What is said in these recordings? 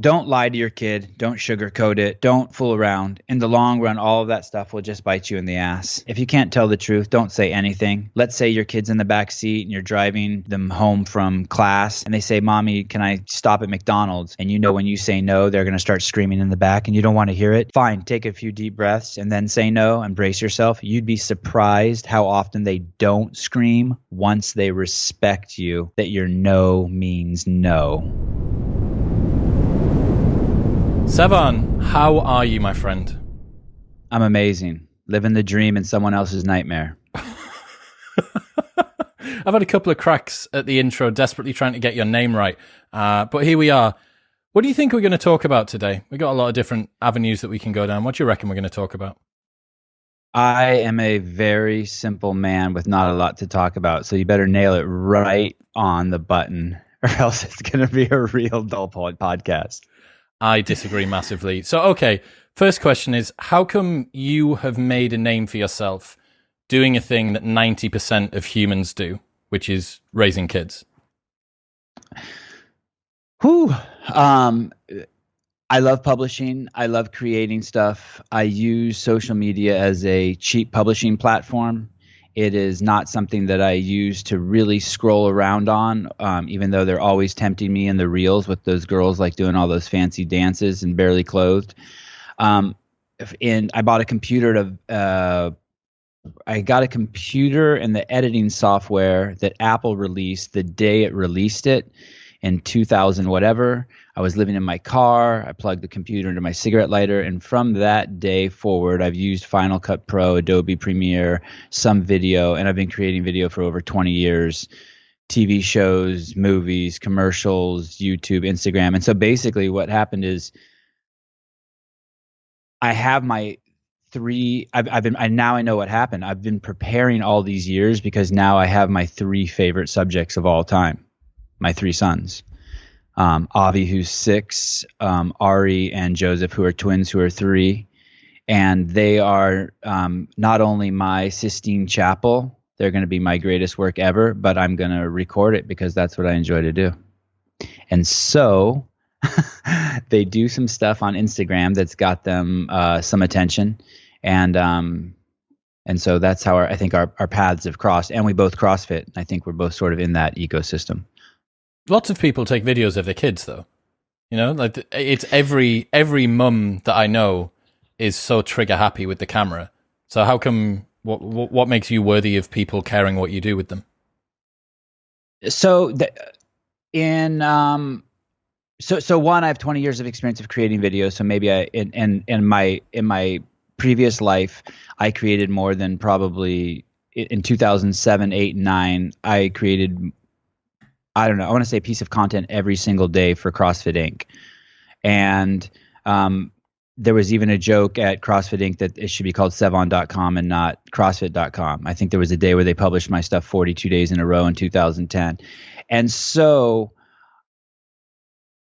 don't lie to your kid. Don't sugarcoat it. Don't fool around. In the long run, all of that stuff will just bite you in the ass. If you can't tell the truth, don't say anything. Let's say your kid's in the back seat and you're driving them home from class and they say, Mommy, can I stop at McDonald's? And you know when you say no, they're going to start screaming in the back and you don't want to hear it. Fine, take a few deep breaths and then say no and brace yourself. You'd be surprised how often they don't scream once they respect you, that your no means no. Sevan, how are you, my friend? I'm amazing. Living the dream in someone else's nightmare. I've had a couple of cracks at the intro, desperately trying to get your name right. But here we are. What do you think we're going to talk about today? We've got a lot of different avenues that we can go down. What do you reckon we're going to talk about? I am a very simple man with not a lot to talk about, so you better nail it right on the button, or else it's going to be a real dull podcast. I disagree massively. So, okay, first question is, how come you have made a name for yourself doing a thing that 90% of humans do, which is raising kids? I love publishing. I love creating stuff. I use social media as a cheap publishing platform. It is not something that I use to really scroll around on, even though they're always tempting me in the reels with those girls like doing all those fancy dances and barely clothed. I bought a computer I got a computer and the editing software that Apple released the day it released it in 2000 whatever. I was living in my car. I plugged the computer into my cigarette lighter, and from that day forward, I've used Final Cut Pro, Adobe Premiere, some video, and I've been creating video for over 20 years. TV shows, movies, commercials, YouTube, Instagram. And so basically what happened is I have my now I know what happened. I've been preparing all these years because now I have my three favorite subjects of all time, my three sons. Avi, who's 6, Ari and Joseph, who are twins, who are 3. And they are not only my Sistine Chapel, they're going to be my greatest work ever, but I'm going to record it because that's what I enjoy to do. And so they do some stuff on Instagram that's got them some attention. And so that's how I think our paths have crossed. And we both CrossFit. I think we're both sort of in that ecosystem. Lots of people take videos of their kids, though. You know, like it's every mum that I know is so trigger happy with the camera. So how come? What makes you worthy of people caring what you do with them? So so one, I have 20 years of experience of creating videos. So maybe in my previous life, I created more than probably in 2007, 8, and 9. I created, I don't know, I want to say a piece of content every single day for CrossFit Inc. And there was even a joke at CrossFit Inc. that it should be called Sevan.com and not CrossFit.com. I think there was a day where they published my stuff 42 days in a row in 2010. And so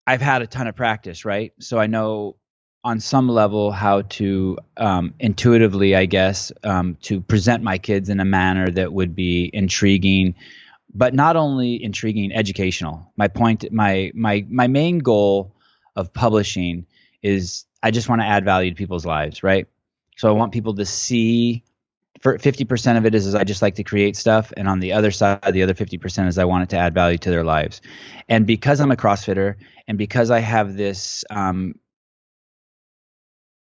I've had a ton of practice, right? So I know on some level how to intuitively, I guess, to present my kids in a manner that would be intriguing, but not only intriguing, educational. My main goal of publishing is I just want to add value to people's lives, right? So I want people to see, for 50% of it is I just like to create stuff, and on the other side, the other 50% is I want it to add value to their lives. And because I'm a CrossFitter, and because I have this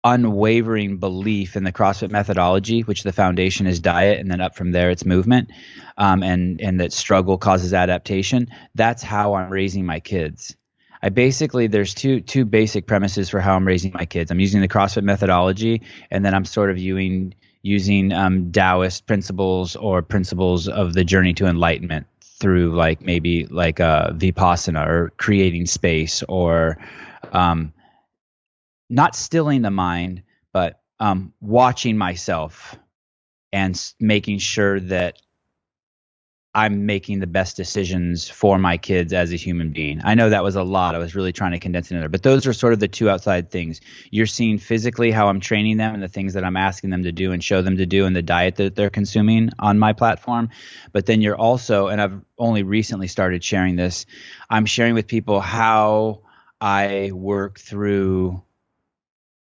unwavering belief in the CrossFit methodology, which the foundation is diet, and then up from there it's movement, and that struggle causes adaptation. That's how I'm raising my kids. There's two basic premises for how I'm raising my kids. I'm using the CrossFit methodology, and then I'm sort of using Taoist principles or principles of the journey to enlightenment through maybe Vipassana or creating space or not stilling the mind, but watching myself and making sure that I'm making the best decisions for my kids as a human being. I know that was a lot. I was really trying to condense it in there, but those are sort of the two outside things. You're seeing physically how I'm training them and the things that I'm asking them to do and show them to do and the diet that they're consuming on my platform. But then you're also, and I've only recently started sharing this, I'm sharing with people how I work through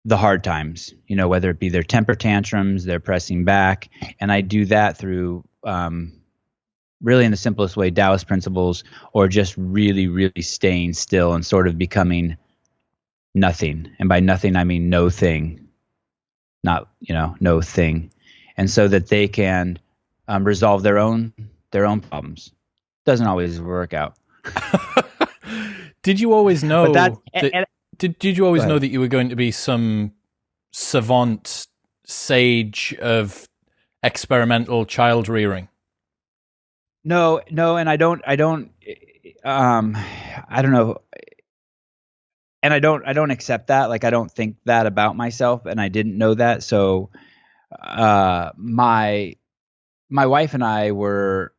the hard times, whether it be their temper tantrums, their pressing back. And I do that through really in the simplest way, Taoist principles, or just really, really staying still and sort of becoming nothing. And by nothing, I mean no thing, not, no thing. And so that they can resolve their own problems. Doesn't always work out. Did you always know did you always know that you were going to be some savant sage of experimental child rearing? No, and I don't know. And I don't accept that. Like, I don't think that about myself, and I didn't know that. So my wife and I were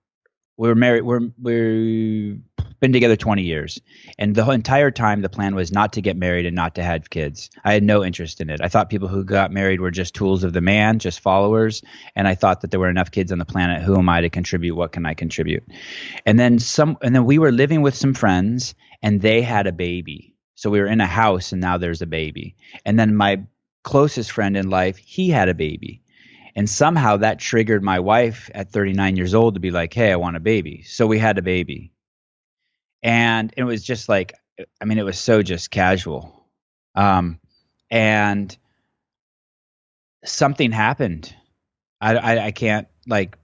married. We've been together 20 years, and the entire time the plan was not to get married and not to have kids. I had no interest in it. I thought people who got married were just tools of the man, just followers, and I thought that there were enough kids on the planet. Who am I to contribute? What can I contribute? And then we were living with some friends, and they had a baby. So we were in a house, and now there's a baby. And then my closest friend in life, he had a baby. And somehow that triggered my wife at 39 years old to be like, hey, I want a baby. So we had a baby. And it was just like, I mean, it was so just casual. And something happened. I can't, like,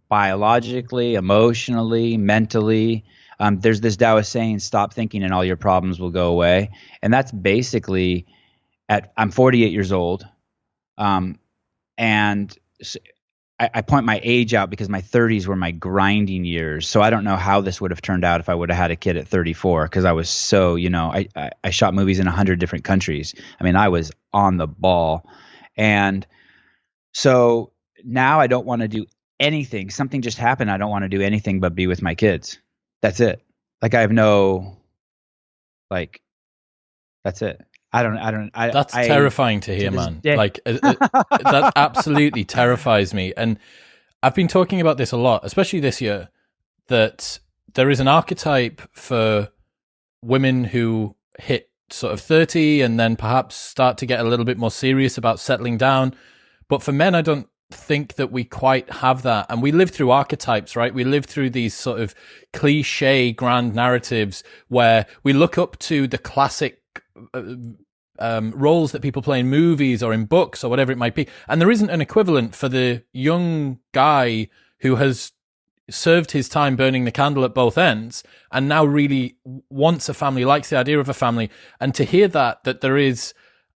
biologically, emotionally, mentally. There's this Taoist saying, stop thinking and all your problems will go away. And that's basically I'm 48 years old. And I point my age out because my 30s were my grinding years. So I don't know how this would have turned out if I would have had a kid at 34, because I was so, I shot movies in 100 different countries. I mean, I was on the ball. And so now I don't want to do anything. Something just happened. I don't want to do anything but be with my kids. That's it. Like, I have no, like, that's it. That's terrifying to hear, man. Like, that absolutely terrifies me. And I've been talking about this a lot, especially this year, that there is an archetype for women who hit sort of 30 and then perhaps start to get a little bit more serious about settling down. But for men, I don't think that we quite have that. And we live through archetypes, right? We live through these sort of cliche grand narratives where we look up to the classic roles that people play in movies or in books or whatever it might be. And there isn't an equivalent for the young guy who has served his time burning the candle at both ends and now really wants a family, likes the idea of a family. And to hear that there is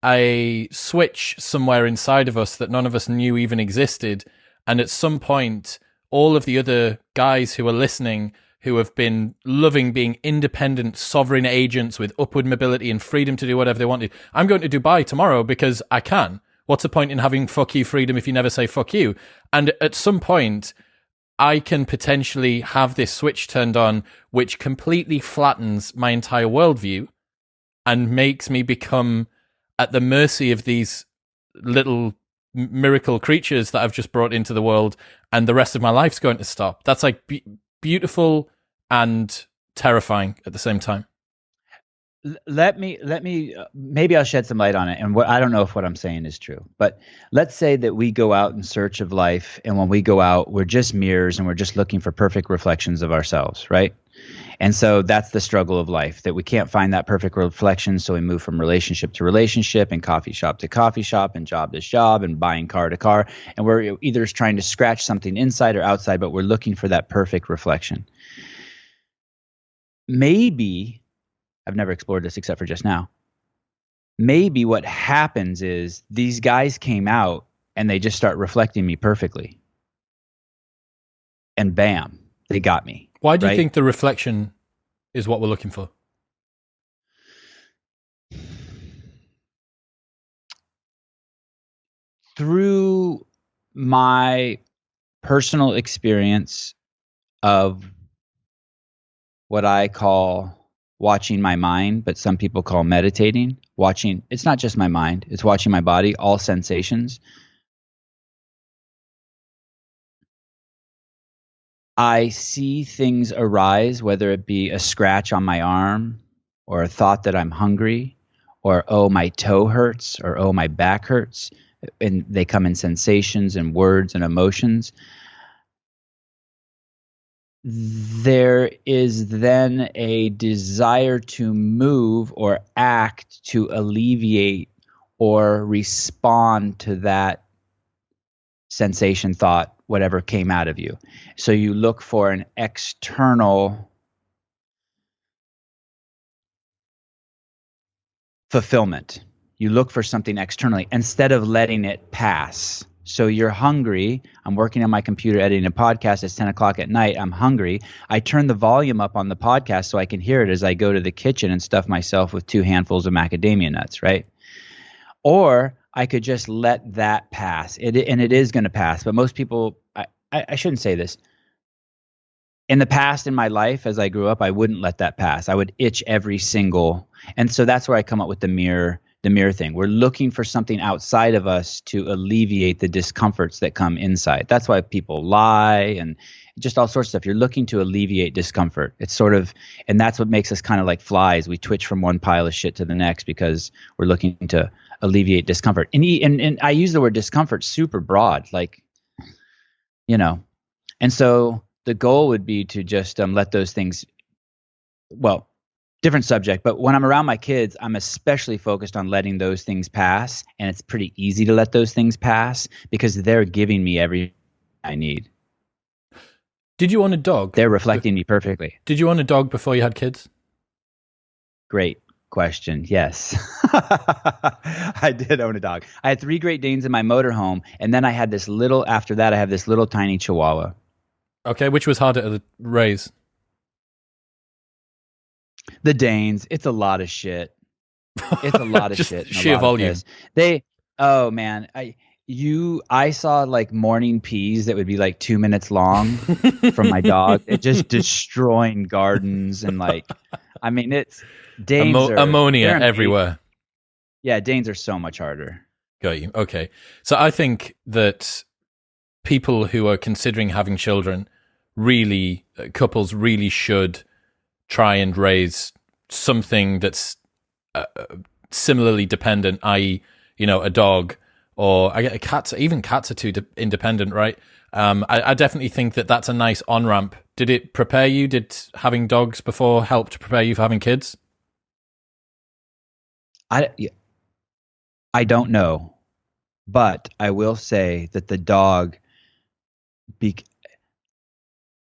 a switch somewhere inside of us that none of us knew even existed. And at some point, all of the other guys who are listening, who have been loving being independent, sovereign agents with upward mobility and freedom to do whatever they wanted. I'm going to Dubai tomorrow because I can. What's the point in having fuck you freedom if you never say fuck you? And at some point, I can potentially have this switch turned on, which completely flattens my entire worldview and makes me become at the mercy of these little miracle creatures that I've just brought into the world, and the rest of my life's going to stop. That's like beautiful and terrifying at the same time. Let me maybe I'll shed some light on it. And I don't know if what I'm saying is true, but let's say that we go out in search of life, and when we go out, we're just mirrors and we're just looking for perfect reflections of ourselves, right? And so that's the struggle of life, that we can't find that perfect reflection. So we move from relationship to relationship and coffee shop to coffee shop and job to job and buying car to car. And we're either trying to scratch something inside or outside, but we're looking for that perfect reflection. Maybe, I've never explored this except for just now, maybe what happens is these guys came out and they just start reflecting me perfectly. And bam, they got me. Why do you think the reflection is what we're looking for? Through my personal experience of what I call watching my mind, but some people call meditating. Watching, it's not just my mind, it's watching my body, all sensations. I see things arise, whether it be a scratch on my arm or a thought that I'm hungry, or oh, my toe hurts, or oh, my back hurts, and they come in sensations and words and emotions, there is then a desire to move or act to alleviate or respond to that sensation, thought, whatever came out of you. So you look for an external fulfillment. You look for something externally instead of letting it pass. So you're hungry. I'm working on my computer editing a podcast. It's 10 o'clock at night. I'm hungry. I turn the volume up on the podcast so I can hear it as I go to the kitchen and stuff myself with 2 handfuls of macadamia nuts, right? Or I could just let that pass. And it is going to pass. But most people, I shouldn't say this. In the past, in my life, as I grew up, I wouldn't let that pass. I would itch every single. And so that's where I come up with the mirror thing. We're looking for something outside of us to alleviate the discomforts that come inside. That's why people lie and just all sorts of stuff. You're looking to alleviate discomfort. It's sort of, and that's what makes us kind of like flies. We twitch from one pile of shit to the next because we're looking to alleviate discomfort. And I use the word discomfort super broad, like, you know. And so the goal would be to just let those things, well, different subject, but when I'm around my kids, I'm especially focused on letting those things pass. And it's pretty easy to let those things pass because they're giving me everything I need. Did you own a dog? They're reflecting me perfectly. Did you own a dog before you had kids? Great question. Yes. I did own a dog. I had 3 Great Danes in my motorhome. And then I had this little, after that, I have this little tiny Chihuahua. Okay. Which was harder to raise? The Danes. It's a lot of shit. It's a lot of shit. Sheer volume. Oh man. I saw like morning peas that would be like 2 minutes long from my dog. It just destroying gardens and like, I mean, it's Danes ammonia everywhere. Yeah, Danes are so much harder. Got you. Okay. So I think that people who are considering having children, couples really should try and raise something that's similarly dependent, i.e., a dog, or cats. Even cats are too independent, right? I definitely think that that's a nice on-ramp. Did it prepare you? Did having dogs before help to prepare you for having kids? I don't know, but I will say that the dog,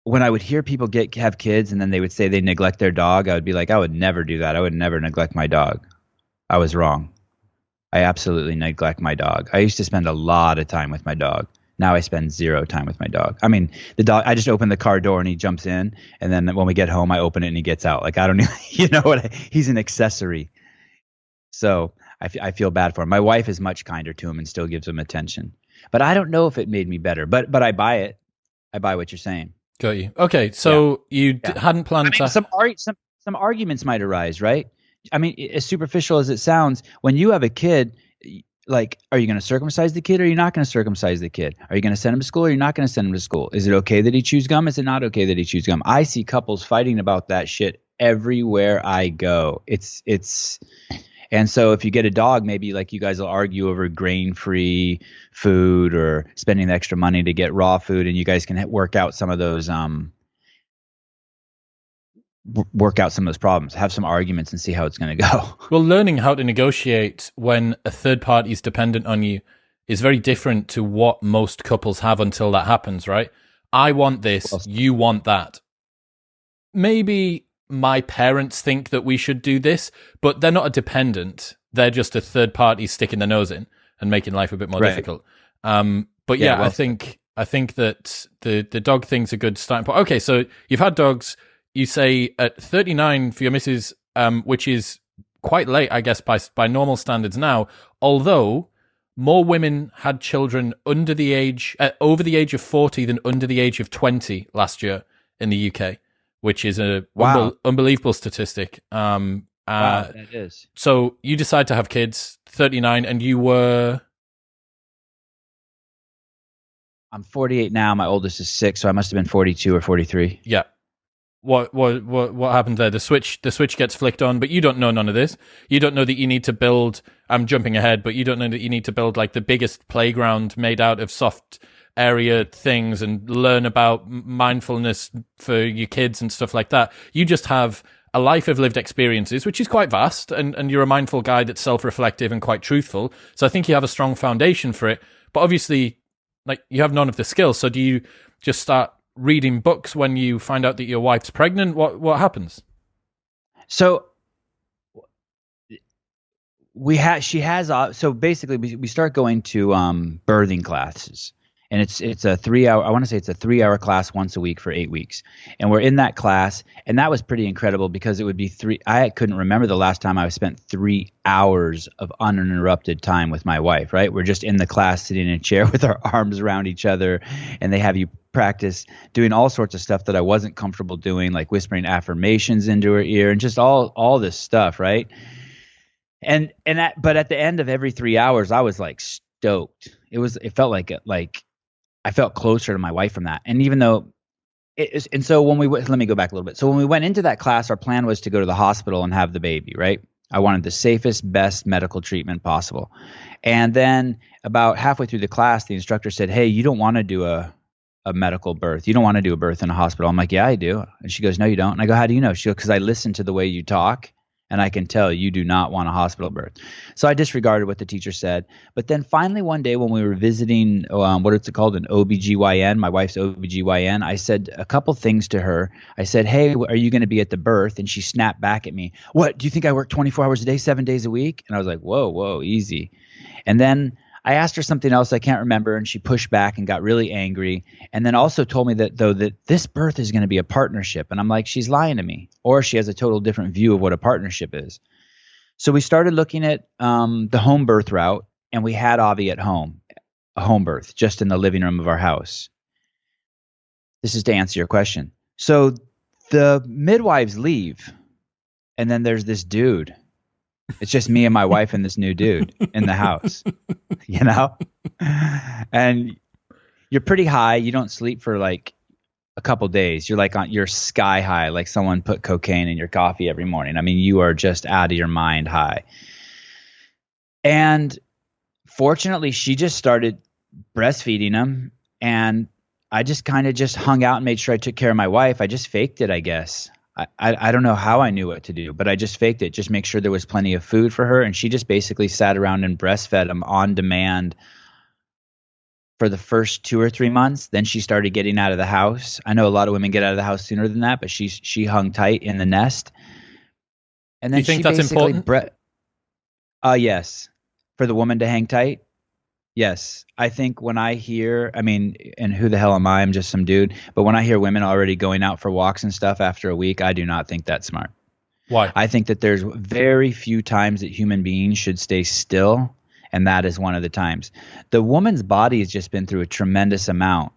when I would hear people have kids and then they would say they neglect their dog, I would be like, I would never do that. I would never neglect my dog. I was wrong. I absolutely neglect my dog. I used to spend a lot of time with my dog. Now I spend 0 time with my dog. I mean, the dog, I just open the car door and he jumps in. And then when we get home, I open it and he gets out. Like, I don't even, he's an accessory. So I feel bad for him. My wife is much kinder to him and still gives him attention. But I don't know if it made me better. But I buy it. I buy what you're saying. Got you. Okay, so you hadn't planned to. Some arguments might arise, right? I mean, as superficial as it sounds, when you have a kid, like, are you going to circumcise the kid or are you not going to circumcise the kid? Are you going to send him to school or you're not going to send him to school? Is it okay that he chews gum? Is it not okay that he chews gum? I see couples fighting about that shit everywhere I go. And so if you get a dog, maybe like you guys will argue over grain-free food or spending the extra money to get raw food, and you guys can work out some of those problems, have some arguments and see how it's going to go. Well, learning how to negotiate when a third party is dependent on you is very different to what most couples have until that happens, right? I want this, you want that. Maybe my parents think that we should do this, but they're not a dependent. They're just a third party sticking their nose in and making life a bit more difficult. But yeah, I think that the dog thing's a good starting point. Okay, so you've had dogs. You say at 39 for your missus, which is quite late, I guess, by normal standards now. Although more women had children over the age of 40 than under the age of 20 last year in the UK, which is a unbelievable statistic. Wow, that is. So you decide to have kids, 39, and you were... I'm 48 now. My oldest is 6, so I must have been 42 or 43. Yeah. what happened there? The switch gets flicked on, but you don't know none of this. You don't know that you need to build. I'm jumping ahead, but you don't know that you need to build like the biggest playground made out of soft area things and learn about mindfulness for your kids and stuff like that. You just have a life of lived experiences, which is quite vast, and you're a mindful guy that's self-reflective and quite truthful. So I think you have a strong foundation for it. But obviously, like, you have none of the skills. So do you just start reading books when you find out that your wife's pregnant? What happens? So so basically we start going to birthing classes, and it's a 3 hour, I want to say it's a 3 hour class once a week for 8 weeks. And we're in that class, and that was pretty incredible because it would be I couldn't remember the last time I spent 3 hours of uninterrupted time with my wife, right? We're just in the class sitting in a chair with our arms around each other, and they have you practice doing all sorts of stuff that I wasn't comfortable doing, like whispering affirmations into her ear and just all this stuff, right? But at the end of every 3 hours, I was like stoked. It felt like I felt closer to my wife from that. And even though and so let me go back a little bit. So when we went into that class, our plan was to go to the hospital and have the baby, right? I wanted the safest, best medical treatment possible. And then about halfway through the class, the instructor said, "Hey, you don't want to do a medical birth. You don't want to do a birth in a hospital." I'm like, "Yeah, I do." And she goes, "No, you don't." And I go, "How do you know?" She goes, "Because I listen to the way you talk, and I can tell you do not want a hospital birth." So I disregarded what the teacher said. But then finally one day when we were visiting, what is it called, an OBGYN, my wife's OBGYN, I said a couple things to her. I said, "Hey, are you going to be at the birth?" And she snapped back at me, "What, do you think I work 24 hours a day, 7 days a week?" And I was like, whoa, easy. And then I asked her something else I can't remember, and she pushed back and got really angry, and then also told me that this birth is going to be a partnership. And I'm like, she's lying to me, or she has a total different view of what a partnership is. So we started looking at the home birth route, and we had Avi at home, a home birth, just in the living room of our house. This is to answer your question. So the midwives leave, and then there's this dude. It's just me and my wife and this new dude in the house, and you're pretty high. You don't sleep for like a couple days. You're like you're sky high, like someone put cocaine in your coffee every morning. I mean, you are just out of your mind high. And fortunately, she just started breastfeeding him, and I just kind of just hung out and made sure I took care of my wife. I just faked it, I guess. I don't know how I knew what to do, but I just faked it. Just make sure there was plenty of food for her. And she just basically sat around and breastfed him on demand for the first 2 or 3 months. Then she started getting out of the house. I know a lot of women get out of the house sooner than that, but she hung tight in the nest. And then you think that's important? Yes. For the woman to hang tight. Yes. I think when I hear, and who the hell am I? I'm just some dude. But when I hear women already going out for walks and stuff after a week, I do not think that's smart. Why? I think that there's very few times that human beings should stay still, and that is one of the times. The woman's body has just been through a tremendous amount,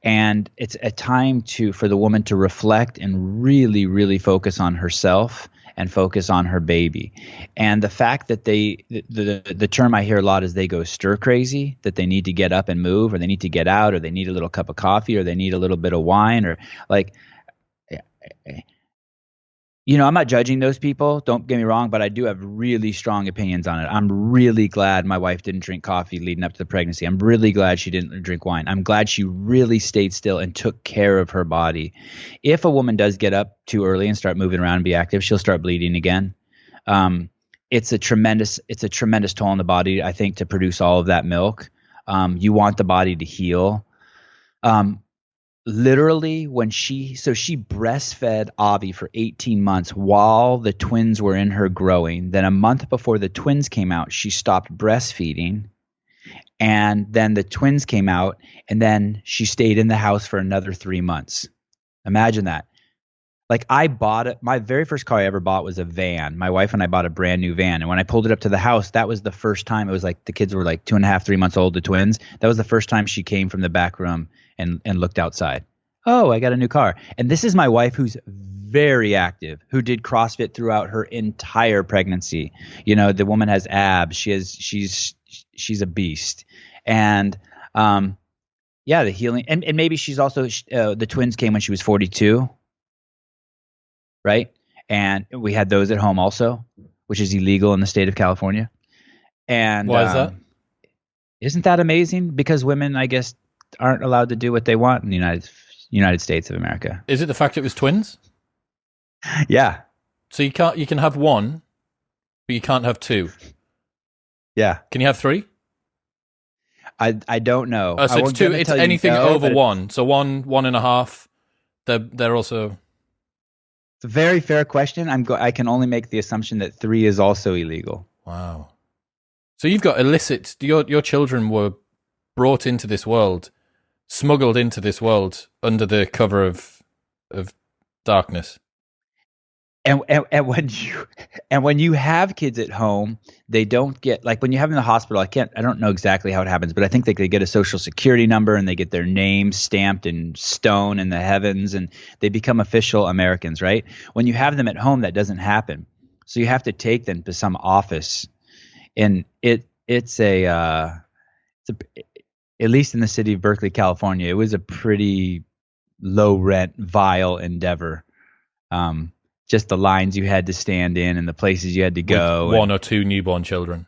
and it's a time for the woman to reflect and really, really focus on herself and focus on her baby. And the fact that the term I hear a lot is they go stir crazy, that they need to get up and move, or they need to get out, or they need a little cup of coffee, or they need a little bit of wine, or like, I'm not judging those people, don't get me wrong, but I do have really strong opinions on it. I'm really glad my wife didn't drink coffee leading up to the pregnancy. I'm really glad she didn't drink wine. I'm glad she really stayed still and took care of her body. If a woman does get up too early and start moving around and be active, she'll start bleeding again. It's a tremendous toll on the body, I think, to produce all of that milk. You want the body to heal. Literally she breastfed Avi for 18 months while the twins were in her growing. Then a month before the twins came out, she stopped breastfeeding. And then the twins came out, and then she stayed in the house for another 3 months. Imagine that. Like, I bought it. My very first car I ever bought was a van. My wife and I bought a brand new van. And when I pulled it up to the house, that was the first time. It was like the kids were like 2.5, 3 months old, the twins. That was the first time she came from the back room and looked outside. Oh, I got a new car. And this is my wife, who's very active, who did CrossFit throughout her entire pregnancy. The woman has abs. She's a beast. And the healing. And maybe she's also the twins came when she was 42. right? And we had those at home also, which is illegal in the state of California. And Why is that? isn't that amazing? Because women, I guess, aren't allowed to do what they want in the United States of America. Is it the fact it was twins? Yeah. So you can have one, but you can't have two. Yeah. Can you have three? I don't know. So it's two. It's anything over one. So one and a half. They're also. It's a very fair question. I can only make the assumption that 3 is also illegal. Wow. So you've got illicit. Your children were brought into this world, smuggled into this world under the cover of darkness. And when you have kids at home, they don't get, like, when you have them in the hospital. I don't know exactly how it happens, but I think they get a social security number and they get their name stamped in stone in the heavens, and they become official Americans, right? When you have them at home, that doesn't happen. So you have to take them to some office, and it's at least in the city of Berkeley, California, it was a pretty low rent, vile endeavor. Just the lines you had to stand in and the places you had to go. With one or two newborn children.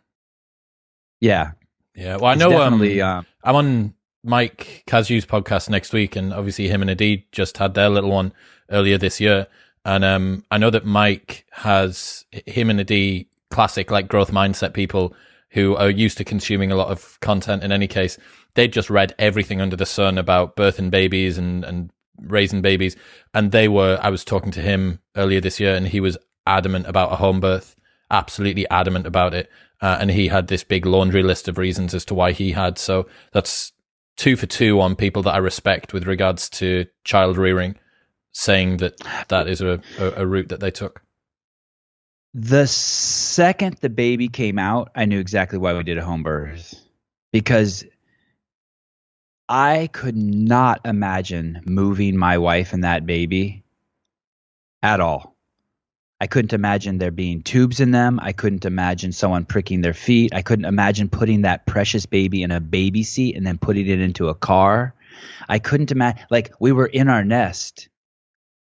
Yeah. Yeah. Well, I know definitely, I'm on Mike Kazu's podcast next week, and obviously him and Adid just had their little one earlier this year. And I know that Mike has him and Adid, classic like growth mindset people who are used to consuming a lot of content in any case. They'd just read everything under the sun about birthing babies and raising babies, and I was talking to him earlier this year, and he was adamant about a home birth, absolutely adamant about it, and he had this big laundry list of reasons as to why he had. So that's 2 for 2 on people that I respect with regards to child rearing, saying that is a route that they took. The second the baby came out, I knew exactly why we did a home birth, because I could not imagine moving my wife and that baby at all. I couldn't imagine there being tubes in them. I couldn't imagine someone pricking their feet. I couldn't imagine putting that precious baby in a baby seat and then putting it into a car. I couldn't imagine, like, we were in our nest.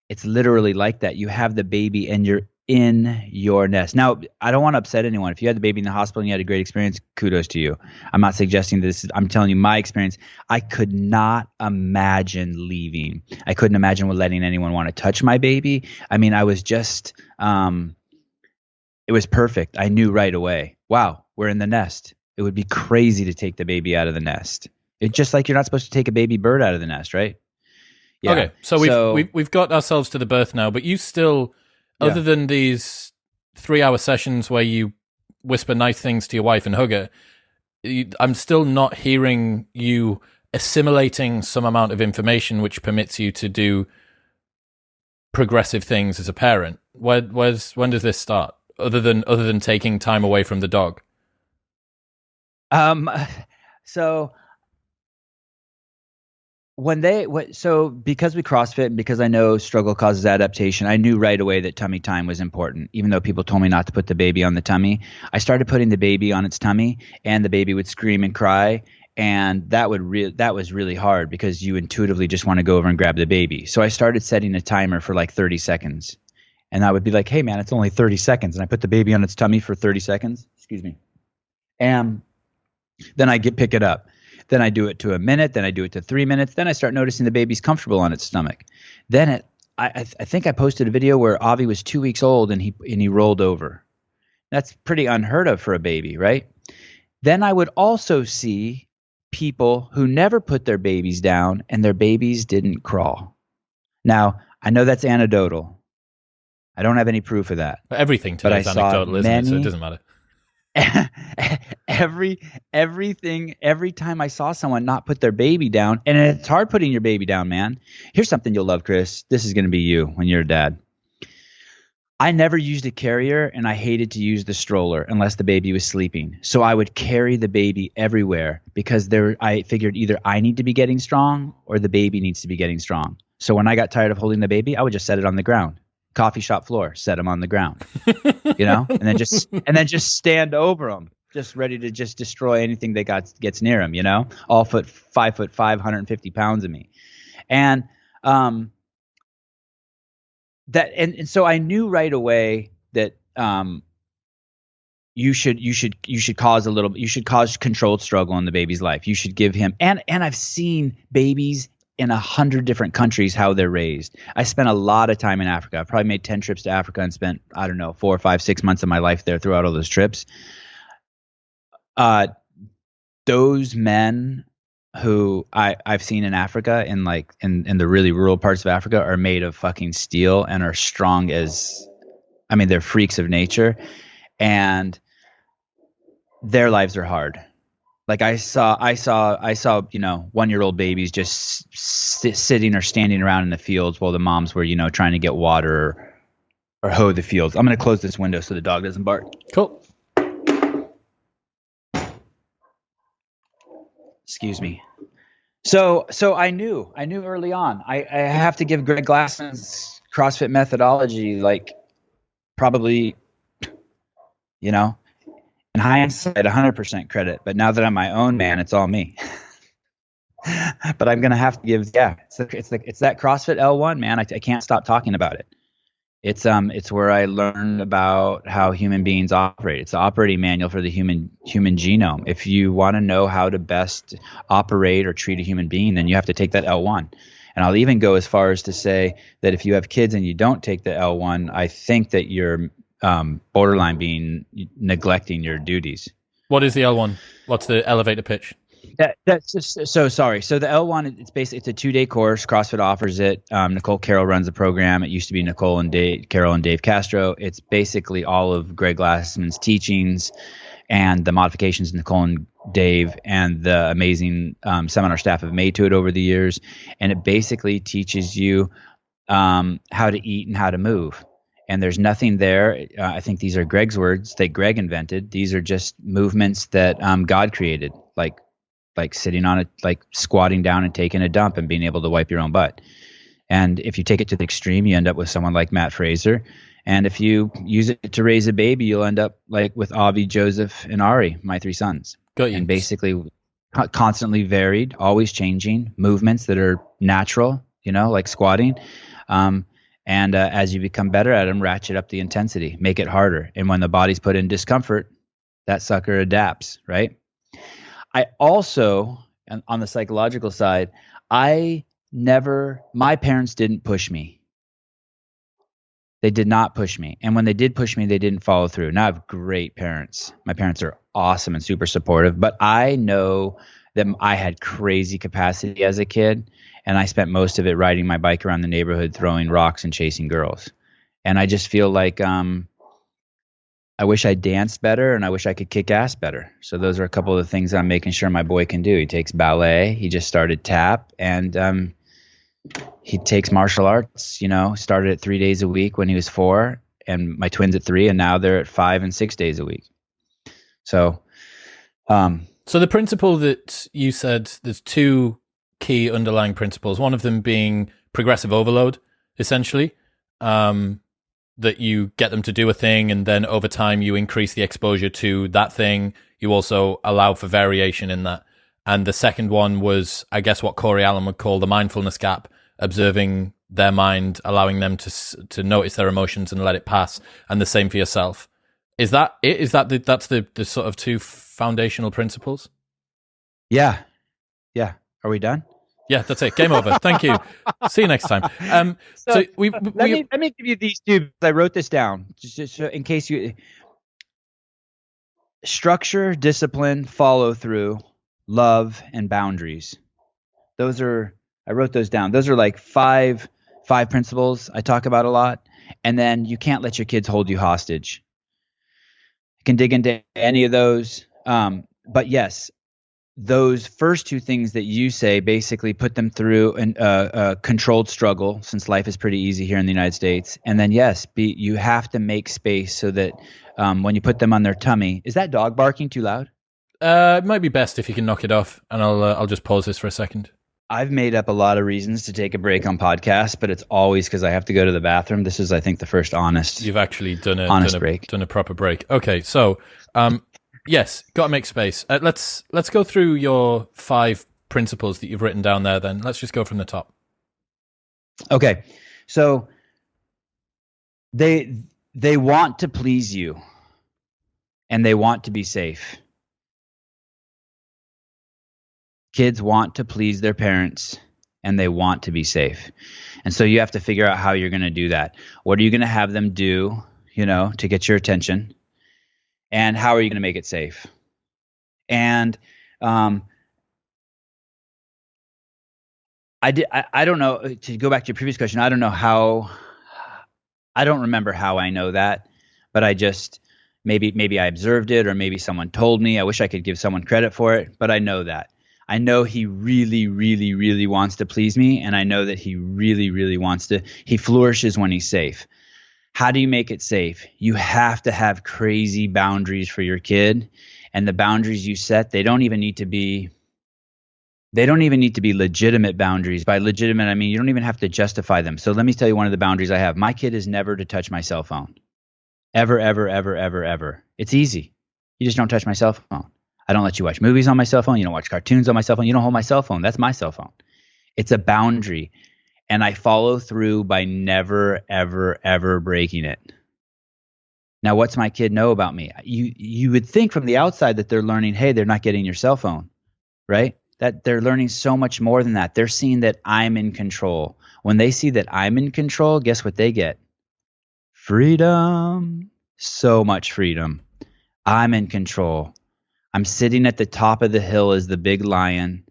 It's literally like that. You have the baby and you're in your nest. Now, I don't want to upset anyone. If you had the baby in the hospital and you had a great experience, kudos to you. I'm not suggesting this. I'm telling you my experience. I could not imagine leaving. I couldn't imagine letting anyone want to touch my baby. I mean, I was just, it was perfect. I knew right away, wow, we're in the nest. It would be crazy to take the baby out of the nest. It's just like you're not supposed to take a baby bird out of the nest, right? Yeah. Okay, so we've got ourselves to the birth now, but you still, other than these 3-hour sessions where you whisper nice things to your wife and hug her, I'm still not hearing you assimilating some amount of information which permits you to do progressive things as a parent. When does this start? Other than taking time away from the dog. So because we CrossFit and because I know struggle causes adaptation, I knew right away that tummy time was important. Even though people told me not to put the baby on the tummy, I started putting the baby on its tummy, and the baby would scream and cry, and that was really hard because you intuitively just want to go over and grab the baby. So I started setting a timer for like 30 seconds, and I would be like, "Hey man, it's only 30 seconds," and I put the baby on its tummy for 30 seconds. Excuse me, and then I pick it up. Then I do it to a minute. Then I do it to 3 minutes. Then I start noticing the baby's comfortable on its stomach. Then I think I posted a video where Avi was 2 weeks old and he rolled over. That's pretty unheard of for a baby, right? Then I would also see people who never put their babies down and their babies didn't crawl. Now, I know that's anecdotal. I don't have any proof of that. Everything today is anecdotal, isn't it? So it doesn't matter. every time I saw someone not put their baby down, and it's hard putting your baby down, man. Here's something you'll love, Chris. This is going to be you when you're a dad. I never used a carrier, and I hated to use the stroller unless the baby was sleeping. So I would carry the baby everywhere because I figured either I need to be getting strong or the baby needs to be getting strong. So when I got tired of holding the baby, I would just set it on the ground. Coffee shop floor, set them on the ground, and then just stand over them, just ready to just destroy anything that gets near them, all 5'5", 150 pounds of me. And that, and so I knew right away that you should cause controlled struggle in the baby's life. You should give him, and I've seen babies in 100 different countries how they're raised. I spent a lot of time in Africa. I probably made 10 trips to Africa and spent, I don't know, 4 or 5, 6 months of my life there throughout all those trips. Those men who I've seen in Africa, in the really rural parts of Africa, are made of fucking steel and are strong as, I mean, they're freaks of nature, and their lives are hard. Like I saw, 1-year-old babies just sitting or standing around in the fields while the moms were, trying to get water or hoe the fields. I'm going to close this window so the dog doesn't bark. Cool. Excuse me. So I knew early on, I have to give Greg Glassman's CrossFit methodology, like, probably, in hindsight, 100% credit. But now that I'm my own man, it's all me. But I'm gonna have to give, it's that CrossFit L1, man. I can't stop talking about it. It's where I learned about how human beings operate. It's the operating manual for the human genome. If you want to know how to best operate or treat a human being, then you have to take that L1. And I'll even go as far as to say that if you have kids and you don't take the L1, I think that you're borderline neglecting your duties. What is the L1? What's the elevator pitch? That's just so sorry. So the L1, it's a 2-day course. CrossFit offers it. Nicole Carroll runs the program. It used to be Nicole and Carroll and Dave Castro. It's basically all of Greg Glassman's teachings and the modifications Nicole and Dave and the amazing seminar staff have made to it over the years. And it basically teaches you how to eat and how to move. And there's nothing there. I think these are Greg's words that Greg invented. These are just movements that God created, like sitting on it, like squatting down and taking a dump and being able to wipe your own butt. And if you take it to the extreme, you end up with someone like Matt Fraser. And if you use it to raise a baby, you'll end up like with Avi, Joseph, and Ari, my 3 sons. Got you. And basically constantly varied, always changing movements that are natural, like squatting. And as you become better at them, ratchet up the intensity, make it harder. And when the body's put in discomfort, that sucker adapts, right? I also, on the psychological side, my parents didn't push me. They did not push me. And when they did push me, they didn't follow through. Now I have great parents. My parents are awesome and super supportive, but I know that I had crazy capacity as a kid, and I spent most of it riding my bike around the neighborhood, throwing rocks and chasing girls. And I just feel like I wish I danced better, and I wish I could kick ass better. So those are a couple of the things I'm making sure my boy can do. He takes ballet. He just started tap, and he takes martial arts. Started at 3 days a week when he was 4, and my twins at 3, and now they're at 5 and 6 days a week. So, so the principle that you said, there's 2 key underlying principles. One of them being progressive overload, essentially. That you get them to do a thing, and then over time you increase the exposure to that thing. You also allow for variation in that. And the second one was, I guess, what Corey Allen would call the mindfulness gap, observing their mind, allowing them to notice their emotions and let it pass. And the same for yourself. Is that it? That's the sort of 2 foundational principles? Yeah. Are we done? Yeah, that's it. Game over. Thank you. See you next time. So let me give you these 2. I wrote this down just so in case you. Structure, discipline, follow through, love, and boundaries. I wrote those down. Those are like five principles I talk about a lot. And then you can't let your kids hold you hostage. You can dig into any of those. But yes, those first 2 things that you say, basically put them through a controlled struggle, since life is pretty easy here in the United States. And then yes, you have to make space so that when you put them on their tummy, is that dog barking too loud? It might be best if you can knock it off, and I'll just pause this for a second. I've made up a lot of reasons to take a break on podcasts, but it's always because I have to go to the bathroom. This is, I think, the first honest. You've actually done a proper break. Okay, so yes, got to make space. Let's go through your 5 principles that you've written down there. Then let's just go from the top. Okay, so They they want to please you and they want to be safe. Kids want to please their parents and they want to be safe. And so you have to figure out how you're going to do that. What are you going to have them do, to get your attention? And how are you going to make it safe? And I don't know, to go back to your previous question, I don't remember how I know that, but I just, maybe I observed it, or maybe someone told me. I wish I could give someone credit for it, but I know that. I know he really, really, really wants to please me, and I know that he really, really he flourishes when he's safe. How do you make it safe? You have to have crazy boundaries for your kid, and the boundaries you set, they don't even need to be legitimate boundaries. By legitimate, I mean you don't even have to justify them. So let me tell you one of the boundaries I have. My kid is never to touch my cell phone. Ever, ever, ever, ever, ever. It's easy. You just don't touch my cell phone. I don't let you watch movies on my cell phone. You don't watch cartoons on my cell phone. You don't hold my cell phone. That's my cell phone. It's a boundary. And I follow through by never, ever, ever breaking it. Now, what's my kid know about me? You would think from the outside that they're learning, hey, they're not getting your cell phone, right? That they're learning so much more than that. They're seeing that I'm in control. When they see that I'm in control, guess what they get? Freedom. So much freedom. I'm in control. I'm sitting at the top of the hill as the big lion,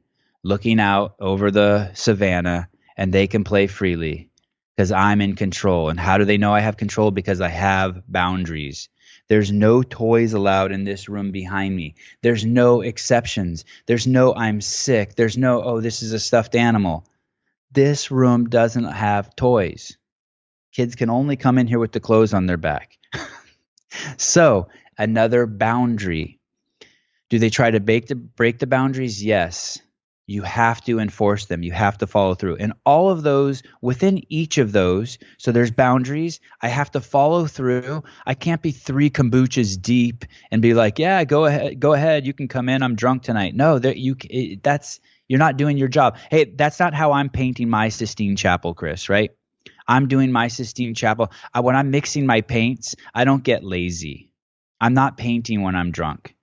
looking out over the savannah, and they can play freely because I'm in control. And how do they know I have control? Because I have boundaries. There's no toys allowed in this room behind me. There's no exceptions. There's no I'm sick. There's no, oh, this is a stuffed animal. This room doesn't have toys. Kids can only come in here with the clothes on their back. So another boundary. Do they try to break the boundaries? Yes. You have to enforce them. You have to follow through. And all of those, within each of those, so there's boundaries. I have to follow through. I can't be 3 kombuchas deep and be like, yeah, go ahead. You can come in. I'm drunk tonight. No, you're not doing your job. Hey, that's not how I'm painting my Sistine Chapel, Chris, right? I'm doing my Sistine Chapel. When I'm mixing my paints, I don't get lazy. I'm not painting when I'm drunk.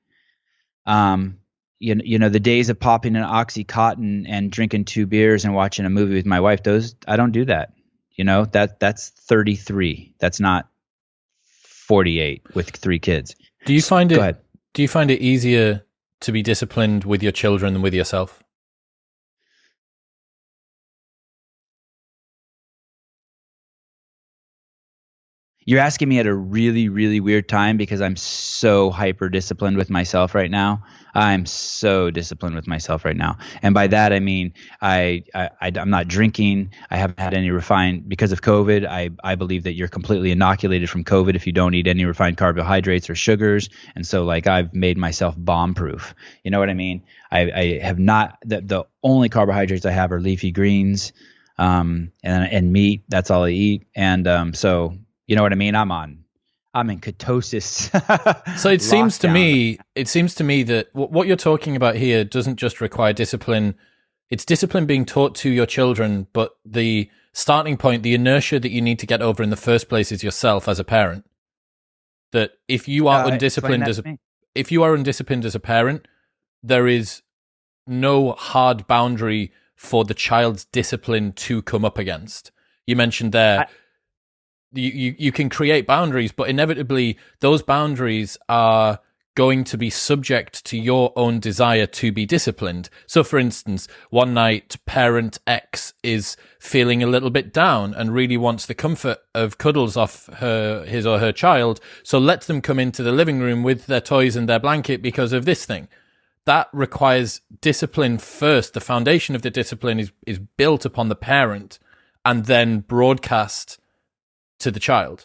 The days of popping an Oxycontin and drinking 2 beers and watching a movie with my wife, those, I don't do that. That's 33. That's not 48 with 3 kids. Do you find it easier to be disciplined with your children than with yourself? You're asking me at a really, really weird time because I'm so hyper disciplined with myself right now. I'm so disciplined with myself right now. And by that, I mean, I'm not drinking. I haven't had any refined because of COVID. I believe that you're completely inoculated from COVID if you don't eat any refined carbohydrates or sugars. And so I've made myself bomb proof. You know what I mean? I have not, the only carbohydrates I have are leafy greens, and meat. That's all I eat. And, so, you know what I mean? I'm in ketosis. So it seems to me that what you're talking about here doesn't just require discipline. It's discipline being taught to your children, but the starting point, the inertia that you need to get over in the first place is yourself as a parent. That if you are undisciplined as a parent, there is no hard boundary for the child's discipline to come up against. You mentioned there, you can create boundaries, but inevitably those boundaries are going to be subject to your own desire to be disciplined. So for instance, one night parent X is feeling a little bit down and really wants the comfort of cuddles off his or her child, so lets them come into the living room with their toys and their blanket because of this thing. That requires discipline first. The foundation of the discipline is built upon the parent and then broadcast to the child.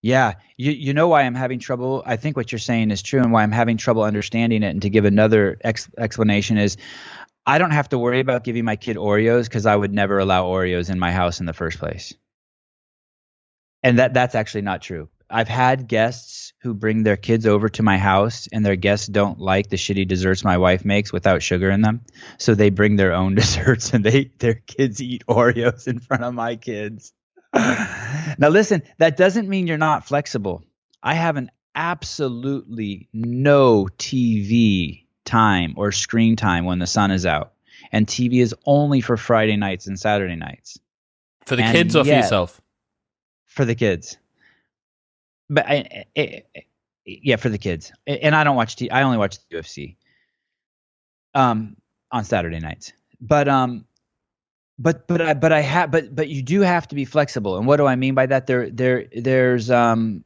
Yeah. You know why I'm having trouble? I think what you're saying is true, and why I'm having trouble understanding it. And to give another explanation is, I don't have to worry about giving my kid Oreos because I would never allow Oreos in my house in the first place. And that's actually not true. I've had guests who bring their kids over to my house, and their guests don't like the shitty desserts my wife makes without sugar in them. So they bring their own desserts, and their kids eat Oreos in front of my kids. Now listen, that doesn't mean you're not flexible. I have an absolutely no TV time or screen time when the sun is out. And TV is only for Friday nights and Saturday nights. For the And kids or for yet, yourself? for the kids. But yeah, for the kids. And I don't watch TV. I only watch the UFC on Saturday nights. But you do have to be flexible. And what do I mean by that? There's a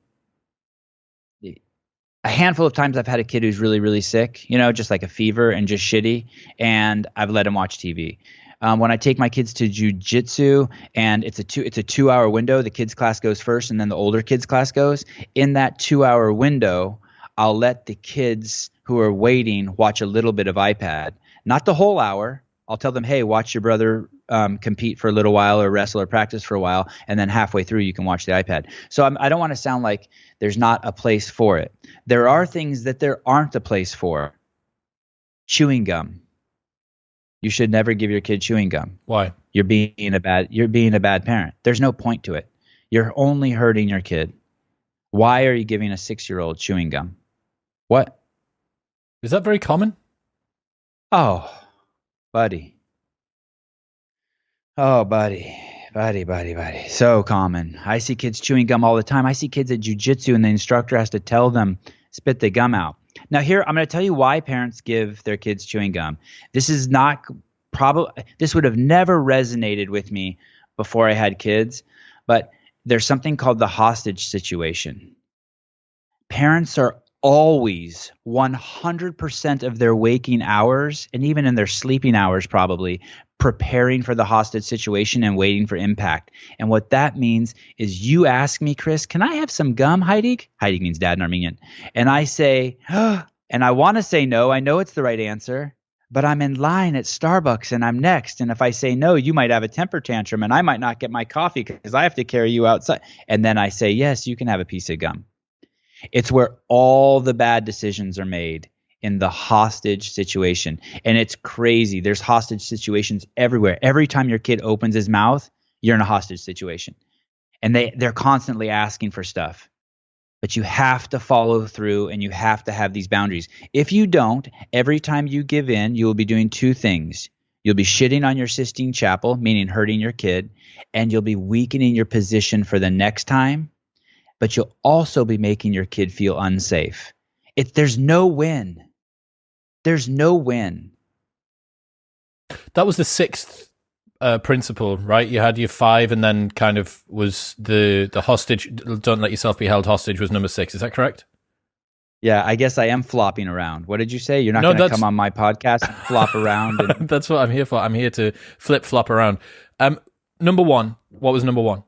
handful of times I've had a kid who's really, really sick, just like a fever and just shitty, and I've let him watch TV. When I take my kids to jujitsu, and it's a 2-hour window, the kids class goes first, and then the older kids class goes. In that 2-hour window, I'll let the kids who are waiting watch a little bit of iPad, not the whole hour. I'll tell them, hey, watch your brother compete for a little while or wrestle or practice for a while, and then halfway through you can watch the iPad. So I don't want to sound like there's not a place for it. There are things that there aren't a place for. Chewing gum. You should never give your kid chewing gum. Why? You're being a bad parent. There's no point to it. You're only hurting your kid. Why are you giving a 6-year-old chewing gum? What? Is that very common? Oh, buddy. Oh, buddy. So common. I see kids chewing gum all the time. I see kids at jujitsu and the instructor has to tell them, spit the gum out. Now here, I'm going to tell you why parents give their kids chewing gum. This is not this would have never resonated with me before I had kids, but there's something called the hostage situation. Parents are always 100% of their waking hours, and even in their sleeping hours probably, preparing for the hostage situation and waiting for impact. And what that means is you ask me, Chris, can I have some gum, Heidig? Heidig means dad in Armenian. And I say, and I want to say no. I know it's the right answer, but I'm in line at Starbucks and I'm next. And if I say no, you might have a temper tantrum and I might not get my coffee because I have to carry you outside. And then I say, yes, you can have a piece of gum. It's where all the bad decisions are made, in the hostage situation. And it's crazy. There's hostage situations everywhere. Every time your kid opens his mouth, you're in a hostage situation. And they're constantly asking for stuff. But you have to follow through and you have to have these boundaries. If you don't, every time you give in, you will be doing two things. You'll be shitting on your Sistine Chapel, meaning hurting your kid, and you'll be weakening your position for the next time. But you'll also be making your kid feel unsafe. There's no win. There's no win. That was the sixth principle, right? You had your 5, and then kind of was the hostage. Don't let yourself be held hostage was number 6. Is that correct? Yeah, I guess I am flopping around. What did you say? You're not going to come on my podcast and flop around? And... That's what I'm here for. I'm here to flip-flop around. Number 1. What was number 1?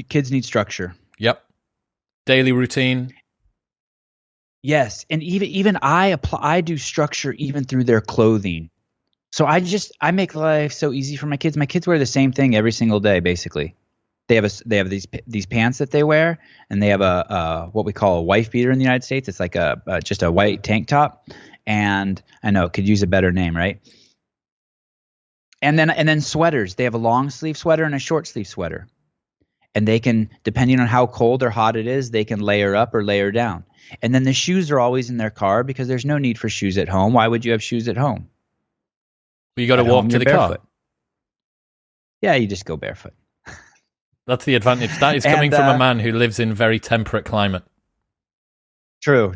Kids need structure. Yep. Daily routine. Yes, and even I do structure even through their clothing. So I make life so easy for my kids. My kids wear the same thing every single day, basically. They have these pants that they wear, and they have a what we call a wife beater in the United States. It's like just a white tank top, and I know it could use a better name, right? And then sweaters. They have a long sleeve sweater and a short sleeve sweater. And they can, depending on how cold or hot it is, they can layer up or layer down. And then the shoes are always in their car because there's no need for shoes at home. Why would you have shoes at home? Well, you got to walk to the car. Yeah, you just go barefoot. That's the advantage. That is coming from a man who lives in very temperate climate. True.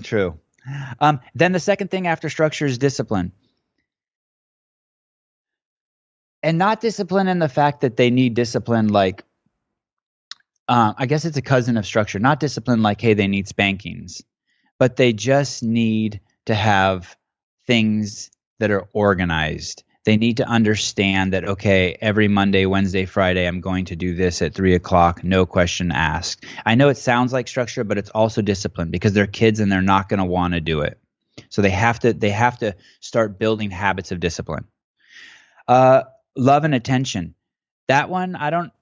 Then the second thing after structure is discipline. And not discipline in the fact that they need discipline like, I guess it's a cousin of structure. Not discipline like, hey, they need spankings. But they just need to have things that are organized. They need to understand that, okay, every Monday, Wednesday, Friday, I'm going to do this at 3:00, no question asked. I know it sounds like structure, but it's also discipline because they're kids and they're not going to want to do it. So they have to start building habits of discipline. Love and attention. That one, I don't.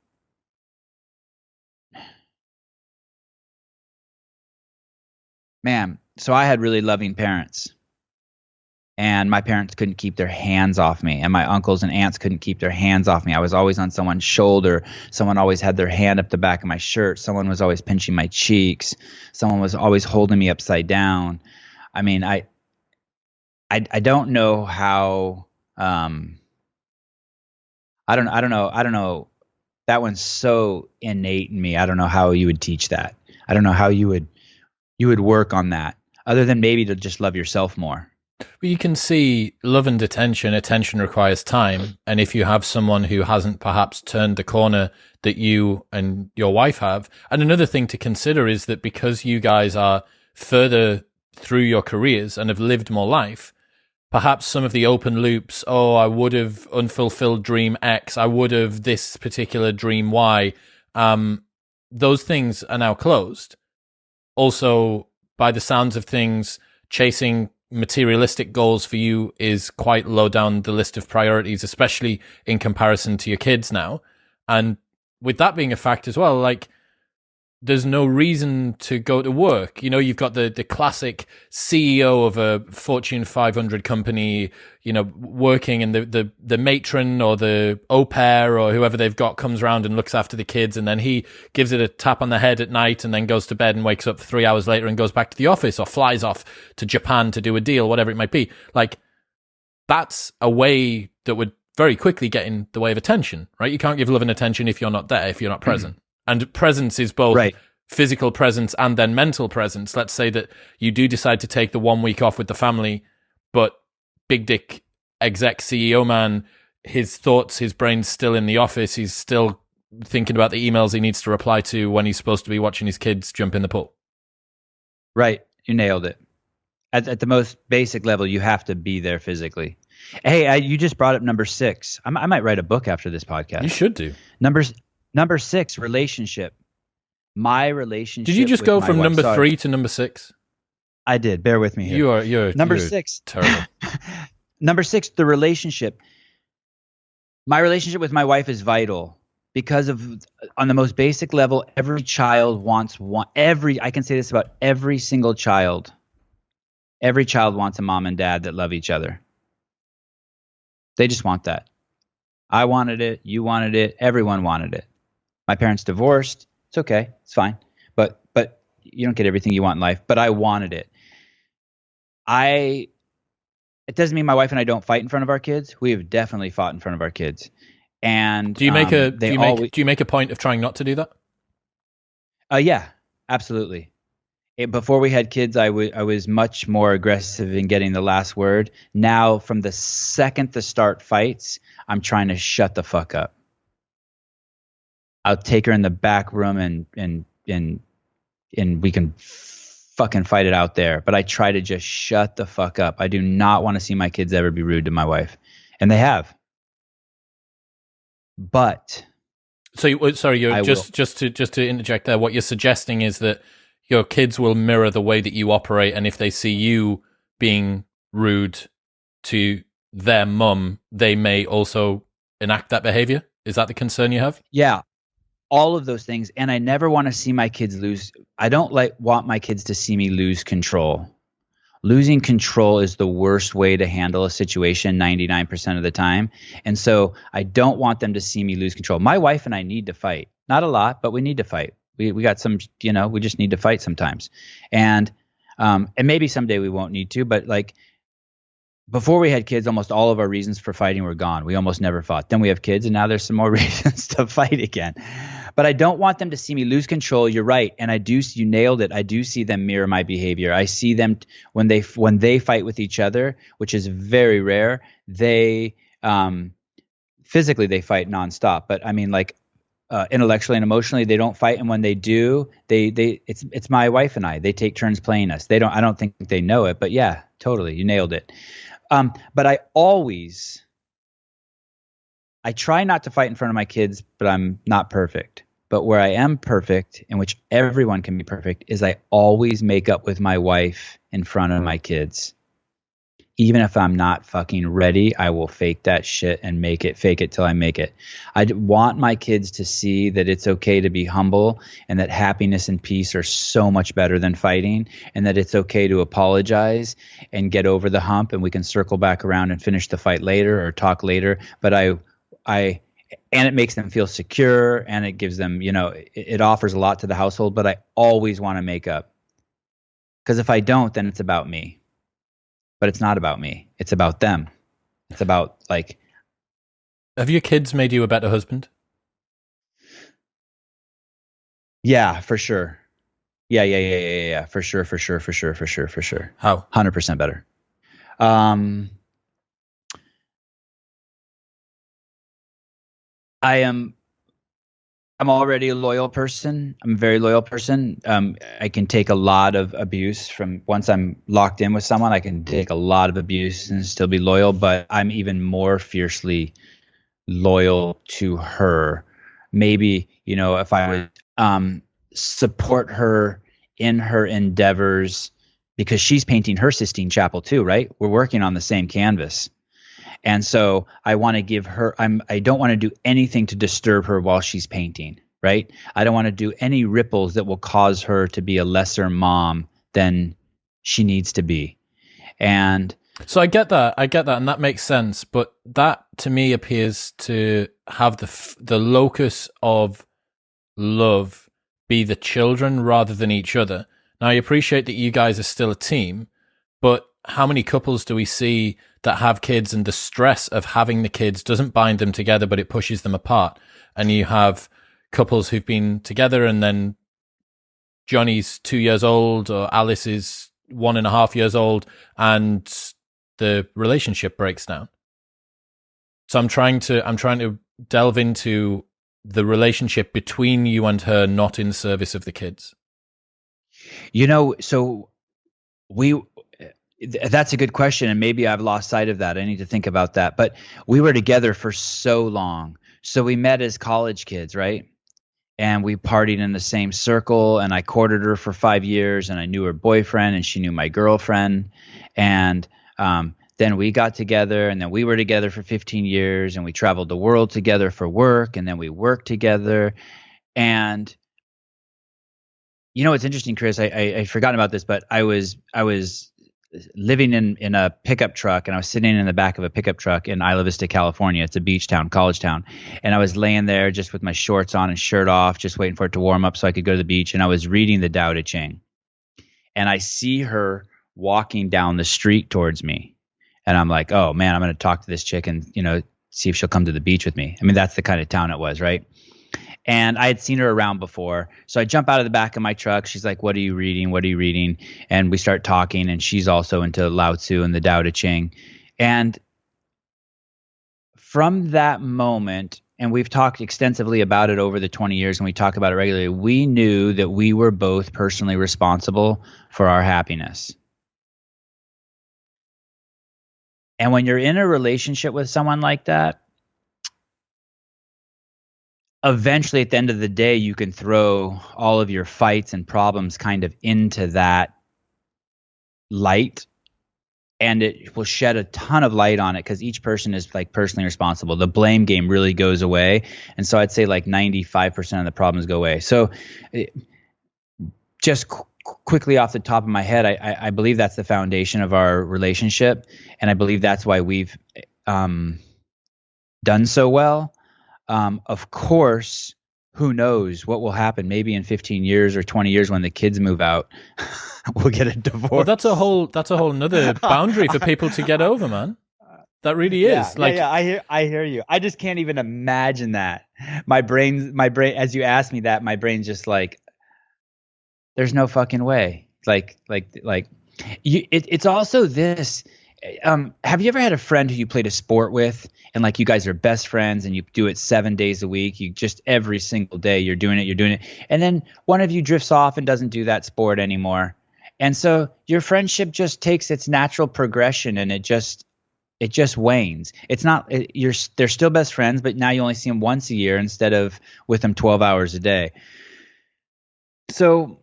Man, so I had really loving parents. and my parents couldn't keep their hands off me, and my uncles and aunts couldn't keep their hands off me. I was always on someone's shoulder. Someone always had their hand up the back of my shirt. Someone was always pinching my cheeks. Someone was always holding me upside down. I mean, I don't know how. I don't know. That one's so innate in me. I don't know how you would teach that. I don't know how you would work on that, other than maybe to just love yourself more. But you can see love and attention. Attention requires time. And if you have someone who hasn't perhaps turned the corner that you and your wife have. And another thing to consider is that because you guys are further through your careers and have lived more life, perhaps some of the open loops, oh, I would have unfulfilled dream X, I would have this particular dream Y, those things are now closed. Also, by the sounds of things, chasing materialistic goals for you is quite low down the list of priorities, especially in comparison to your kids now. And with that being a fact as well, like, there's no reason to go to work. You know, you've got the classic CEO of a Fortune 500 company, you know, working, and the matron or the au pair or whoever they've got comes around and looks after the kids, and then he gives it a tap on the head at night and then goes to bed and wakes up 3 hours later and goes back to the office or flies off to Japan to do a deal, whatever it might be. Like, that's a way that would very quickly get in the way of attention, right? You can't give love and attention if you're not there, if you're not present. And presence is both physical presence and then mental presence. Let's say that you do decide to take the 1 week off with the family, but big dick exec CEO man, his thoughts, his brain's still in the office. He's still thinking about the emails he needs to reply to when he's supposed to be watching his kids jump in the pool. Right. You nailed it. At the most basic level, you have to be there physically. Hey, you just brought up number 6. I might write a book after this podcast. You should do. Number 6, relationship. My relationship. Did you just go from number 3 to number 6? I did. Bear with me here. You're number 6. Terrible. Number 6, the relationship. My relationship with my wife is vital because on the most basic level, every child wants I can say this about every single child. Every child wants a mom and dad that love each other. They just want that. I wanted it. You wanted it. Everyone wanted it. My parents divorced. It's okay. It's fine. But you don't get everything you want in life. But I wanted it. It doesn't mean my wife and I don't fight in front of our kids. We have definitely fought in front of our kids. And do you make a point of trying not to do that? Yeah, absolutely. Before we had kids, I was much more aggressive in getting the last word. Now, from the second the start fights, I'm trying to shut the fuck up. I'll take her in the back room and we can fucking fight it out there. But I try to just shut the fuck up. I do not want to see my kids ever be rude to my wife, and they have. But just to interject there, what you're suggesting is that your kids will mirror the way that you operate, and if they see you being rude to their mum, they may also enact that behavior. Is that the concern you have? Yeah. All of those things. And I never want to see my kids lose. I don't want my kids to see me lose control. Losing control is the worst way to handle a situation 99% of the time. And so I don't want them to see me lose control. My wife and I need to fight. Not a lot, but we need to fight. We got some, we just need to fight sometimes. And maybe someday we won't need to, but like before we had kids, almost all of our reasons for fighting were gone. We almost never fought. Then we have kids, and now there's some more reasons to fight again. But I don't want them to see me lose control. You're right. And you nailed it. I do see them mirror my behavior. I see them when they fight with each other, which is very rare. They physically they fight nonstop. But I mean, like intellectually and emotionally, they don't fight. And when they do, it's my wife and I. They take turns playing us. I don't think they know it, but yeah, totally. You nailed it. But I try not to fight in front of my kids, but I'm not perfect. But where I am perfect, in which everyone can be perfect, is I always make up with my wife in front of my kids. even if I'm not fucking ready, I will fake that shit and fake it till I make it. I want my kids to see that it's okay to be humble, and that happiness and peace are so much better than fighting, and that it's okay to apologize and get over the hump, and we can circle back around and finish the fight later or talk later. But and it makes them feel secure, and it gives them, it offers a lot to the household, but I always want to make up. Because if I don't, then it's about me. But it's not about me. It's about them. It's about Have your kids made you a better husband? Yeah, for sure. Yeah. For sure. How? 100% better. I'm already a loyal person. I'm a very loyal person. I can take a lot of abuse once I'm locked in with someone. I can take a lot of abuse and still be loyal, but I'm even more fiercely loyal to her. Maybe, if I would support her in her endeavors, because she's painting her Sistine Chapel too, right? We're working on the same canvas. And so I want to give her, I don't want to do anything to disturb her while she's painting, right? I don't want to do any ripples that will cause her to be a lesser mom than she needs to be. And so I get that, and that makes sense. But that to me appears to have the locus of love be the children rather than each other. Now, I appreciate that you guys are still a team, but how many couples do we see that have kids and the stress of having the kids doesn't bind them together, but it pushes them apart? And you have couples who've been together and then Johnny's 2 years old or Alice is 1.5 years old and the relationship breaks down. So I'm trying to delve into the relationship between you and her, not in service of the kids. So that's a good question, and maybe I've lost sight of that. I need to think about that. But we were together for so long. So we met as college kids, right? And we partied in the same circle, and I courted her for 5 years, and I knew her boyfriend, and she knew my girlfriend. And then we got together, and then we were together for 15 years, and we traveled the world together for work, and then we worked together. And it's interesting, Chris, I forgot about this, but I was living in a pickup truck, and I was sitting in the back of a pickup truck in Isla Vista, California. It's a beach town, college town. And I was laying there just with my shorts on and shirt off, just waiting for it to warm up so I could go to the beach. And I was reading the Tao Te Ching. And I see her walking down the street towards me. And I'm like, oh man, I'm going to talk to this chick and, see if she'll come to the beach with me. I mean, that's the kind of town it was, right? And I had seen her around before. So I jump out of the back of my truck. She's like, what are you reading? What are you reading? And we start talking, and she's also into Lao Tzu and the Tao Te Ching. And from that moment, and we've talked extensively about it over the 20 years, and we talk about it regularly, we knew that we were both personally responsible for our happiness. And when you're in a relationship with someone like that, eventually at the end of the day, you can throw all of your fights and problems kind of into that light, and it will shed a ton of light on it because each person is personally responsible. The blame game really goes away. And so I'd say 95% of the problems go away. So just quickly off the top of my head, I believe that's the foundation of our relationship. And I believe that's why we've done so well. Of course, who knows what will happen? Maybe in 15 years or 20 years when the kids move out, we'll get a divorce. Well, that's a whole nother boundary for people to get over, man. That really is. I hear you. I just can't even imagine that. My brain, as you asked me that, my brain's just there's no fucking way. It's also this. Have you ever had a friend who you played a sport with, and you guys are best friends, and you do it 7 days a week? You just every single day you're doing it, and then one of you drifts off and doesn't do that sport anymore, and so your friendship just takes its natural progression, and it just wanes. It's not they're still best friends, but now you only see them once a year instead of with them 12 hours a day. So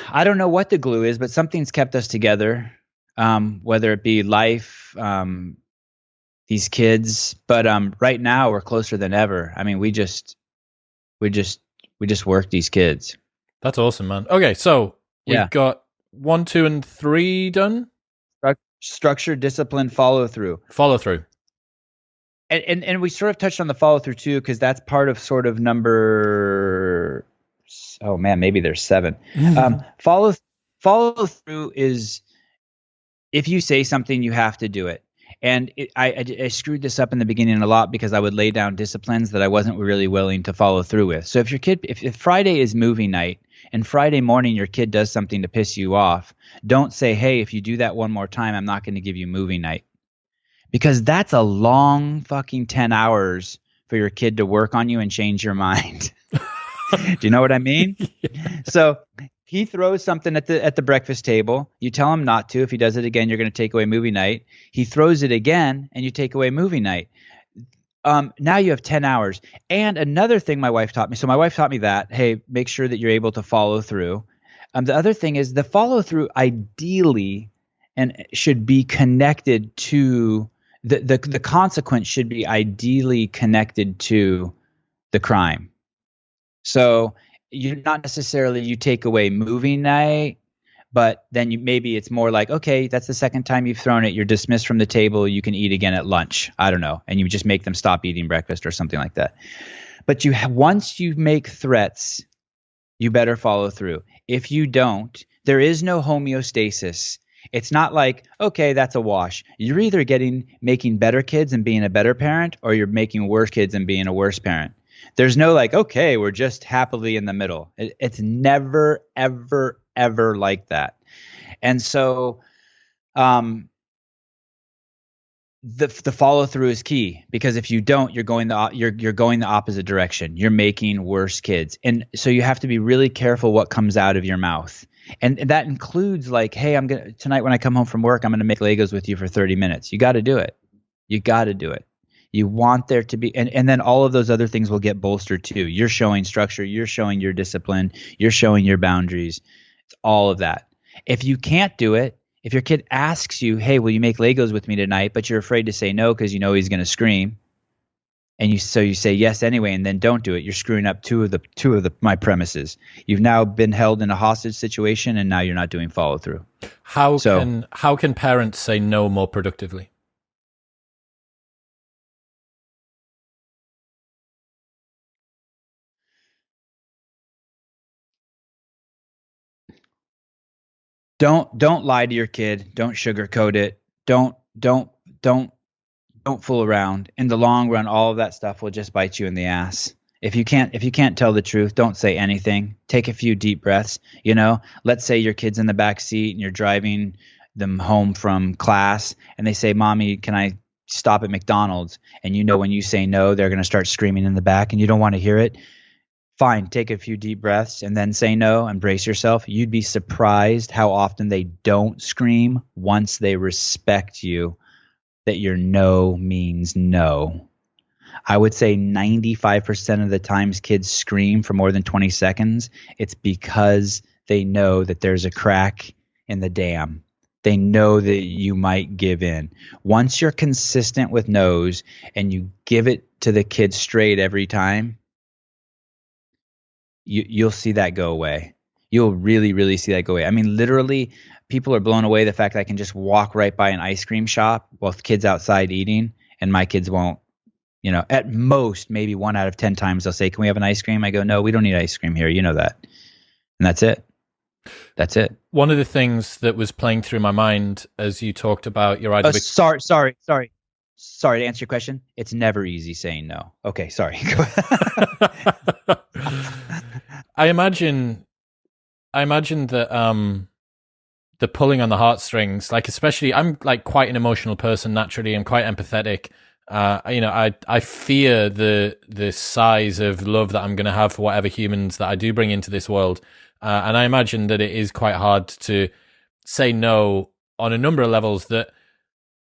I don't know what the glue is, but something's kept us together. whether it be life, these kids. But right now we're closer than ever. I mean, we just work these kids. That's awesome, man. Okay, so we've got 1, 2, and 3 done. Structure, discipline, follow through. And we sort of touched on the follow through too, because that's part of sort of number. Oh man, maybe there's 7. Follow through is if you say something, you have to do it. And I screwed this up in the beginning a lot because I would lay down disciplines that I wasn't really willing to follow through with. So if Friday is movie night and Friday morning your kid does something to piss you off, don't say, hey, if you do that one more time, I'm not going to give you movie night. Because that's a long fucking 10 hours for your kid to work on you and change your mind. Do you know what I mean? Yeah. So he throws something at the breakfast table. You tell him not to. If he does it again, you're going to take away movie night. He throws it again, and you take away movie night. Now you have 10 hours. And another thing my wife taught me. So my wife taught me that, hey, make sure that you're able to follow through. The other thing is the follow through ideally and should be connected to the consequence should be ideally connected to the crime. So you take away movie night, but then maybe it's more like, okay, that's the second time you've thrown it. You're dismissed from the table. You can eat again at lunch. I don't know. And you just make them stop eating breakfast or something like that. But once you make threats, you better follow through. If you don't, there is no homeostasis. It's not like, okay, that's a wash. You're either making better kids and being a better parent, or you're making worse kids and being a worse parent. There's no like, okay, we're just happily in the middle. It's never, ever, ever like that. And so the follow through is key, because if you don't, you're going the opposite direction. You're making worse kids. And so you have to be really careful what comes out of your mouth. And that includes like, hey, tonight when I come home from work, I'm going to make Legos with you for 30 minutes. You got to do it. You want there to be, and then all of those other things will get bolstered too. You're showing structure. You're showing your discipline. You're showing your boundaries. It's all of that. If you can't do it, if your kid asks you, hey, will you make Legos with me tonight? But you're afraid to say no because you know he's going to scream. And so you say yes anyway, and then don't do it. You're screwing up two of my premises. You've now been held in a hostage situation, and now you're not doing follow through. How can parents say no more productively? Don't lie to your kid. Don't sugarcoat it. Don't fool around. In the long run, all of that stuff will just bite you in the ass. If you can't tell the truth, don't say anything. Take a few deep breaths. Let's say your kid's in the back seat and you're driving them home from class, and they say, "Mommy, can I stop at McDonald's?" And when you say no, they're going to start screaming in the back, and you don't want to hear it. Fine, take a few deep breaths and then say no and brace yourself. You'd be surprised how often they don't scream once they respect you, that your no means no. I would say 95% of the times kids scream for more than 20 seconds, it's because they know that there's a crack in the dam. They know that you might give in. Once you're consistent with no's and you give it to the kid straight every time, you'll see that go away. You'll really, really see that go away. I mean, literally, people are blown away the fact that I can just walk right by an ice cream shop while kids outside eating, and my kids won't. At most, maybe 1 out of 10 times they'll say, "Can we have an ice cream?" I go, "No, we don't need ice cream here. You know that." And that's it. That's it. One of the things that was playing through my mind as you talked about your idea. Sorry. To answer your question, it's never easy saying no. Okay, sorry. I imagine that the pulling on the heartstrings, like especially, I'm like quite an emotional person naturally. I'm quite empathetic. I fear the size of love that I'm going to have for whatever humans that I do bring into this world. And I imagine that it is quite hard to say no on a number of levels, that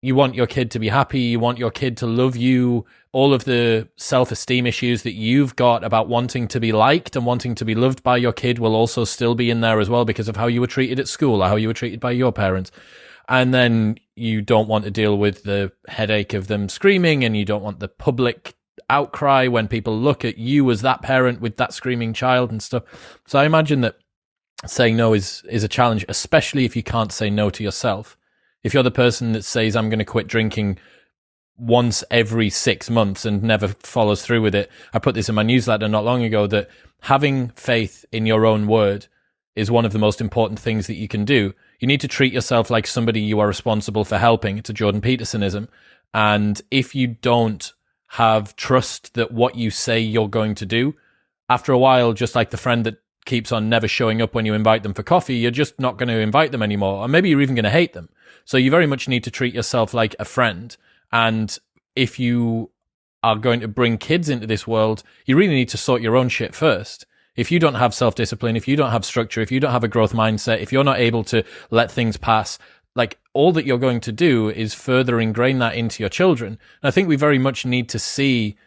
you want your kid to be happy, you want your kid to love you, all of the self-esteem issues that you've got about wanting to be liked and wanting to be loved by your kid will also still be in there as well because of how you were treated at school or how you were treated by your parents. And then you don't want to deal with the headache of them screaming, and you don't want the public outcry when people look at you as that parent with that screaming child and stuff. So I imagine that saying no is a challenge, especially if you can't say no to yourself. If you're the person that says, I'm going to quit drinking once every 6 months and never follows through with it. I put this in my newsletter not long ago, that having faith in your own word is one of the most important things that you can do. You need to treat yourself like somebody you are responsible for helping. It's a Jordan Petersonism. And if you don't have trust that what you say you're going to do, after a while, just like the friend that keeps on never showing up when you invite them for coffee, you're just not going to invite them anymore. Or maybe you're even going to hate them. So you very much need to treat yourself like a friend. And if you are going to bring kids into this world, you really need to sort your own shit first. If you don't have self-discipline, if you don't have structure, if you don't have a growth mindset, if you're not able to let things pass, like, all that you're going to do is further ingrain that into your children. And I think we very much need to see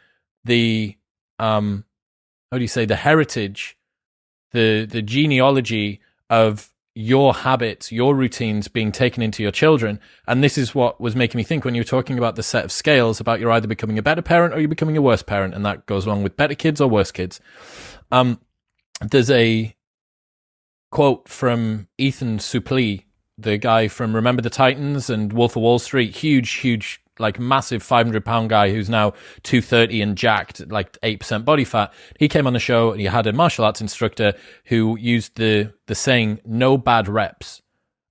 the, the heritage, the genealogy of your habits, your routines being taken into your children. And this is what was making me think when you were talking about the set of scales, about you're either becoming a better parent or you're becoming a worse parent. And that goes along with better kids or worse kids. There's a quote from Ethan Suplee, the guy from Remember the Titans and Wolf of Wall Street, huge, like massive 500-pound guy who's now 230 and jacked, like 8% body fat. He came on the show and he had a martial arts instructor who used the saying, no bad reps.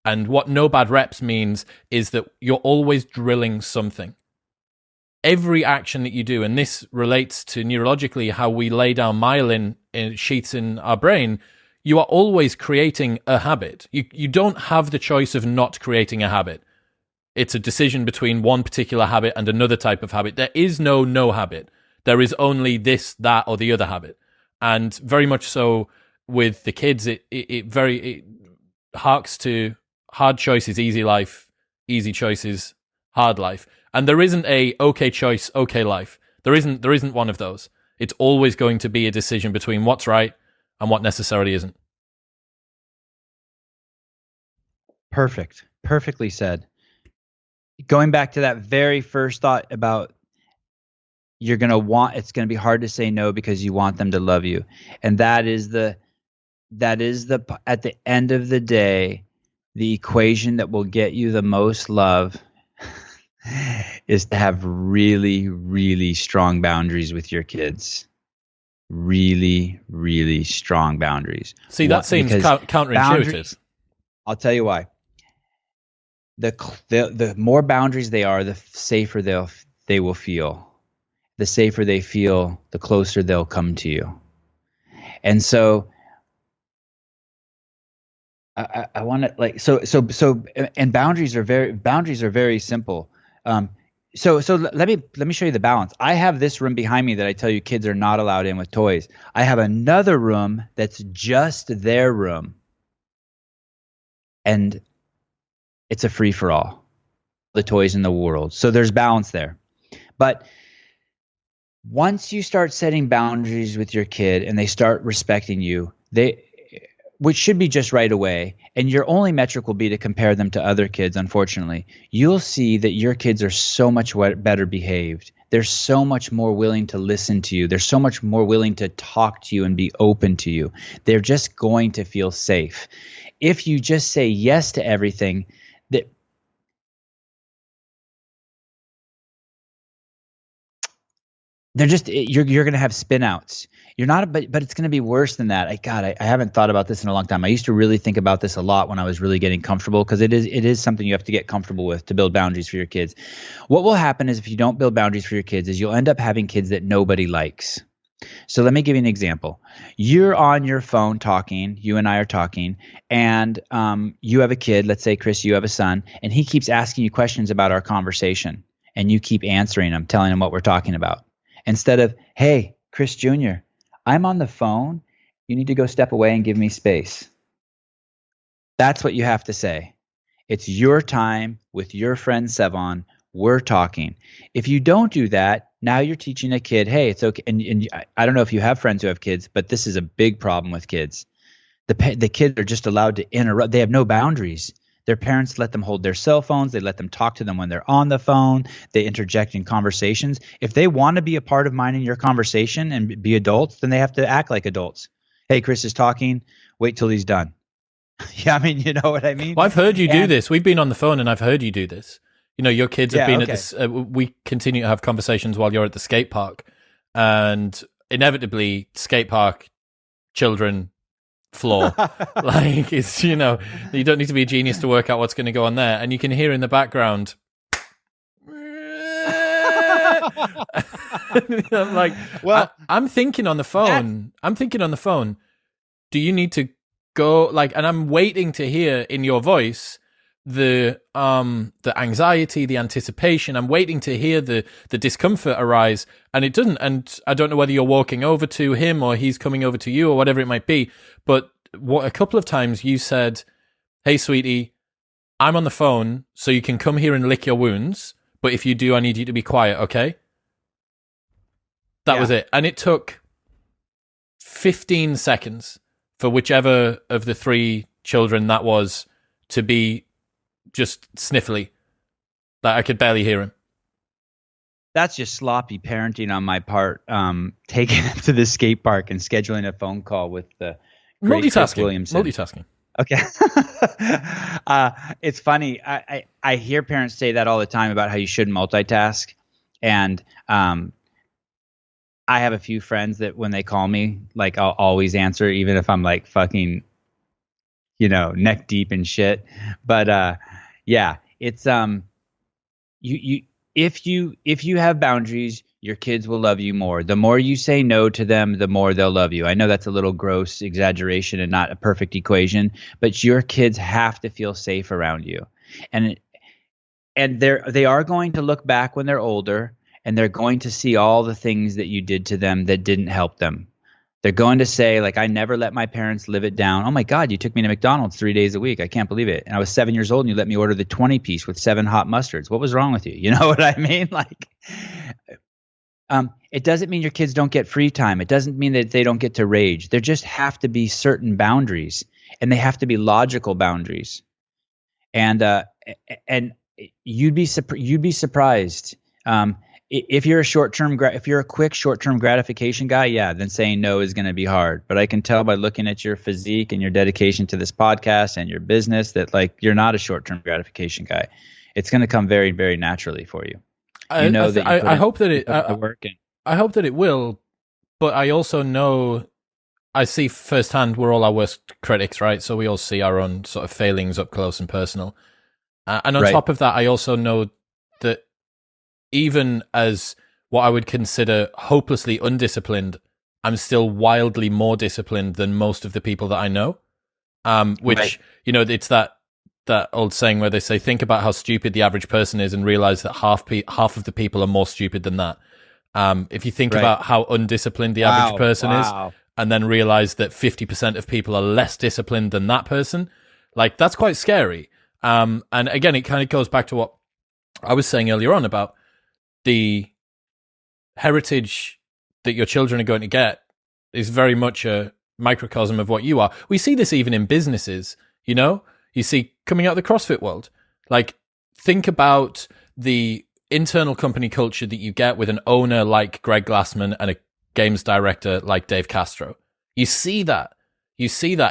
And what no bad reps means is that you're always drilling something. Every action that you do, and this relates to neurologically how we lay down myelin sheaths in our brain, you are always creating a habit. You don't have the choice of not creating a habit. It's a decision between one particular habit and another type of habit. There is no habit. There is only this, that, or the other habit. And very much so with the kids, it harks to hard choices, easy life, easy choices, hard life. And there isn't a okay choice, okay life. There isn't one of those. It's always going to be a decision between what's right and what necessarily isn't. Perfectly said. Going back to that very first thought about it's going to be hard to say no because you want them to love you. And that is at the end of the day, the equation that will get you the most love is to have really, really strong boundaries with your kids. Really, really strong boundaries. See, that seems counterintuitive. I'll tell you why. The more boundaries they are, the safer they will feel. The safer they feel, the closer they'll come to you. And so I want to and boundaries are very simple. So let me show you the balance. I have this room behind me that I tell you kids are not allowed in with toys. I have another room that's just their room. And it's a free for all, the toys in the world. So there's balance there. But once you start setting boundaries with your kid and they start respecting you, which should be just right away, and your only metric will be to compare them to other kids, unfortunately, you'll see that your kids are so much better behaved. They're so much more willing to listen to you. They're so much more willing to talk to you and be open to you. They're just going to feel safe. If you just say yes to everything, you're going to have spin outs. You're not, but it's going to be worse than that. I haven't thought about this in a long time. I used to really think about this a lot when I was really getting comfortable, because it is something you have to get comfortable with to build boundaries for your kids. What will happen is, if you don't build boundaries for your kids, is you'll end up having kids that nobody likes. So let me give you an example. You're on your phone talking, you and I are talking, and you have a kid, let's say, Chris, you have a son, and he keeps asking you questions about our conversation, and you keep answering him, telling him what we're talking about. Instead of, hey, Chris Jr., I'm on the phone. You need to go step away and give me space. That's what you have to say. It's your time with your friend Sevan. We're talking. If you don't do that, now you're teaching a kid, hey, it's okay. And I don't know if you have friends who have kids, but this is a big problem with kids. The kids are just allowed to interrupt. They have no boundaries. Their parents let them hold their cell phones. They let them talk to them when they're on the phone. They interject in conversations. If they want to be a part of mine in your conversation and be adults, then they have to act like adults. Hey, Chris is talking. Wait till he's done. Yeah, I mean, you know what I mean? Well, I've heard you do this. We've been on the phone and I've heard you do this. You know, your kids have been at this. We continue to have conversations while you're at the skate park. And inevitably, skate park children floor. Like, it's, you know, you don't need to be a genius to work out what's going to go on there. And you can hear in the background. I'm like, well, I'm thinking on the phone. Do you need to go, like, and I'm waiting to hear in your voice the anxiety, the anticipation. I'm waiting to hear the discomfort arise, and it doesn't. And I don't know whether you're walking over to him or he's coming over to you or whatever it might be. But a couple of times you said, "Hey, sweetie, I'm on the phone, so you can come here and lick your wounds. But if you do, I need you to be quiet, okay?" That was it. And it took 15 seconds for whichever of the three children that was to be just sniffly. Like, I could barely hear him. That's just sloppy parenting on my part. Taking him to the skate park and scheduling a phone call with the great Chris Williamson. Multitasking. Okay. It's funny. I hear parents say that all the time about how you shouldn't multitask. And I have a few friends that when they call me, like, I'll always answer, even if I'm like fucking, you know, neck deep in shit. But yeah, it's if you have boundaries, your kids will love you more. The more you say no to them, the more they'll love you. I know that's a little gross exaggeration and not a perfect equation, but your kids have to feel safe around you. And they are going to look back when they're older, and they're going to see all the things that you did to them that didn't help them. They're going to say, like, I never let my parents live it down. Oh my God, you took me to McDonald's 3 days a week. I can't believe it. And I was 7 years old and you let me order the 20 piece with 7 hot mustards. What was wrong with you? You know what I mean? Like, it doesn't mean your kids don't get free time. It doesn't mean that they don't get to rage. There just have to be certain boundaries, and they have to be logical boundaries. And you'd be surprised. If you're a quick short-term gratification guy, yeah, then saying no is going to be hard. But I can tell by looking at your physique and your dedication to this podcast and your business that, like, you're not a short-term gratification guy. It's going to come very, very naturally for you. I hope that it will, but I also know, I see firsthand we're all our worst critics, right? So we all see our own sort of failings up close and personal. And on top of that, I also know that even as what I would consider hopelessly undisciplined, I'm still wildly more disciplined than most of the people that I know. Which, you know, it's that old saying where they say, think about how stupid the average person is and realize that half of the people are more stupid than that. If you think about how undisciplined the average person is, and then realize that 50% of people are less disciplined than that person, like, that's quite scary. And again, it kind of goes back to what I was saying earlier on about the heritage that your children are going to get is very much a microcosm of what you are. We see this even in businesses, you know? You see coming out of the CrossFit world. Like, think about the internal company culture that you get with an owner like Greg Glassman and a games director like Dave Castro. You see that.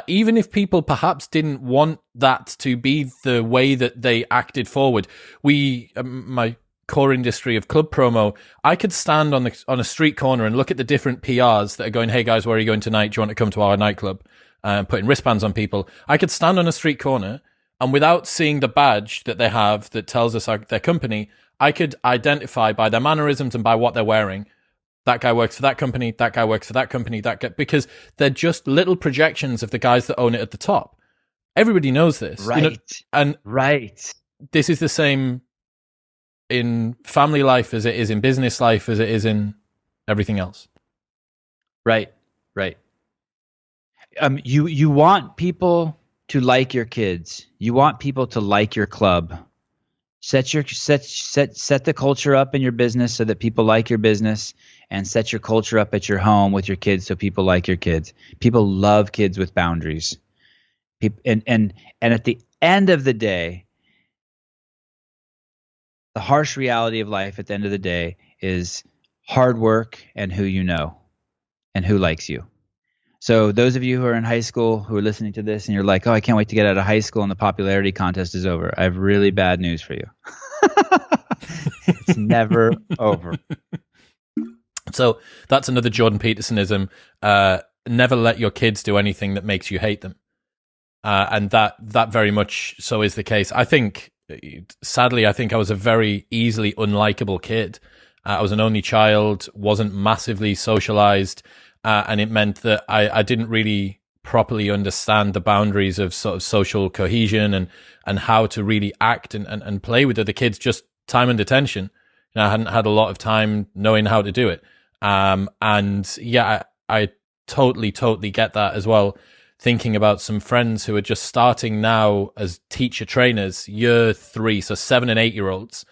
Even if people perhaps didn't want that to be the way that they acted forward. My core industry of club promo, I could stand on a street corner and look at the different PRs that are going, hey guys, where are you going tonight? Do you want to come to our nightclub? Putting wristbands on people. I could stand on a street corner, and without seeing the badge that they have that tells us their company, I could identify by their mannerisms and by what they're wearing. That guy works for that company, that guy works for that company, because they're just little projections of the guys that own it at the top. Everybody knows this. Right. You know, and this is the same in family life as it is in business life, as it is in everything else. Right. You want people to like your kids. You want people to like your club. Set the culture up in your business so that people like your business, and set your culture up at your home with your kids so people like your kids. People love kids with boundaries. And at the end of the day, the harsh reality of life at the end of the day is hard work and who you know and who likes you. So those of you who are in high school who are listening to this and you're like, oh, I can't wait to get out of high school and the popularity contest is over. I have really bad news for you. It's never over. So that's another Jordan Petersonism. Never let your kids do anything that makes you hate them. And that very much so is the case. I think, sadly, I was a very easily unlikable kid. I was an only child, wasn't massively socialized, and it meant that I didn't really properly understand the boundaries of sort of social cohesion and how to really act and play with other kids, just time and attention. I hadn't had a lot of time knowing how to do it. And yeah, I totally get that as well. Thinking about some friends who are just starting now as teacher trainers, year 3, so 7 and 8 year olds.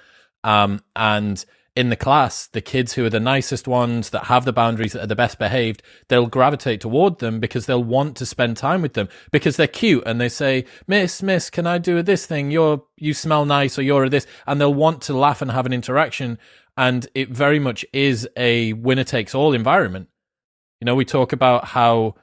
And in the class, the kids who are the nicest ones, that have the boundaries, that are the best behaved, they'll gravitate toward them because they'll want to spend time with them because they're cute and they say, Miss, can I do this thing? You smell nice, or you're a this, and they'll want to laugh and have an interaction. And it very much is a winner takes all environment. We talk about how,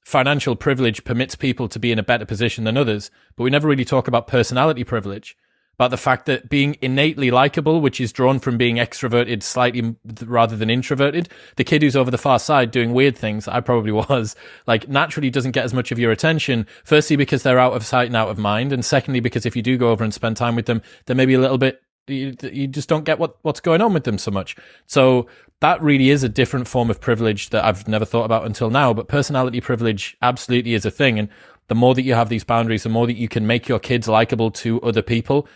financial privilege permits people to be in a better position than others, but we never really talk about personality privilege, about the fact that being innately likable, which is drawn from being extroverted slightly rather than introverted, the kid who's over the far side doing weird things, I probably was, like, naturally doesn't get as much of your attention, firstly because they're out of sight and out of mind, and secondly because if you do go over and spend time with them, they're maybe a little bit, you just don't get what's going on with them so much. So that really is a different form of privilege that I've never thought about until now. But personality privilege absolutely is a thing. And the more that you have these boundaries, the more that you can make your kids likable to other people.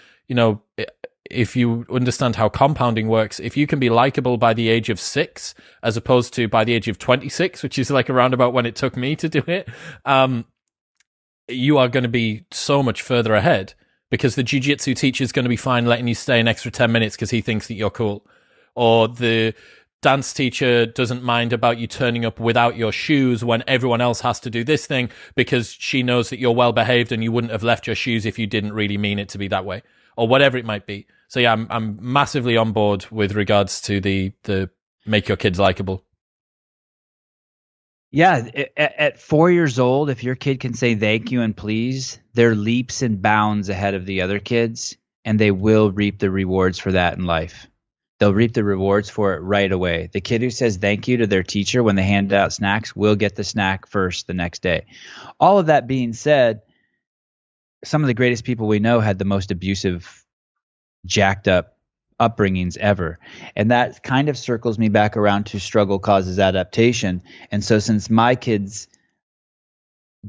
If you understand how compounding works, if you can be likable by the age of 6, as opposed to by the age of 26, which is like around about when it took me to do it, you are going to be so much further ahead. Because the jiu-jitsu teacher is going to be fine letting you stay an extra 10 minutes because he thinks that you're cool. Or the dance teacher doesn't mind about you turning up without your shoes when everyone else has to do this thing because she knows that you're well behaved and you wouldn't have left your shoes if you didn't really mean it to be that way. Or whatever it might be. So yeah, I'm massively on board with regards to the make your kids likable. Yeah, at 4 years old, if your kid can say thank you and please, they're leaps and bounds ahead of the other kids, and they will reap the rewards for that in life. They'll reap the rewards for it right away. The kid who says thank you to their teacher when they hand out snacks will get the snack first the next day. All of that being said, some of the greatest people we know had the most abusive, jacked up upbringings ever. And that kind of circles me back around to struggle causes adaptation. And so since my kids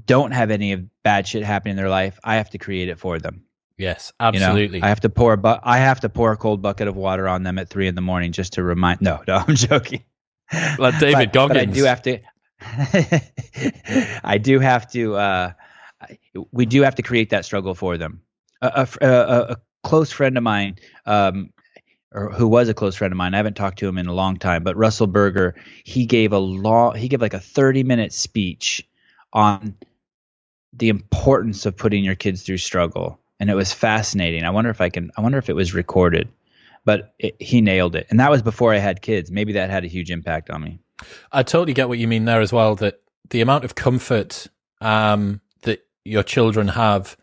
don't have any of bad shit happening in their life, I have to create it for them. Yes, absolutely. I have to pour a cold bucket of water on them at 3 a.m. just to remind. No, I'm joking. Like David Goggins. But I do have to. We do have to create that struggle for them. A close friend of mine, or who was a close friend of mine, I haven't talked to him in a long time, but Russell Berger, he gave like a 30-minute speech on the importance of putting your kids through struggle. And it was fascinating. I wonder if it was recorded, but he nailed it. And that was before I had kids. Maybe that had a huge impact on me. I totally get what you mean there as well, that the amount of comfort that your children have,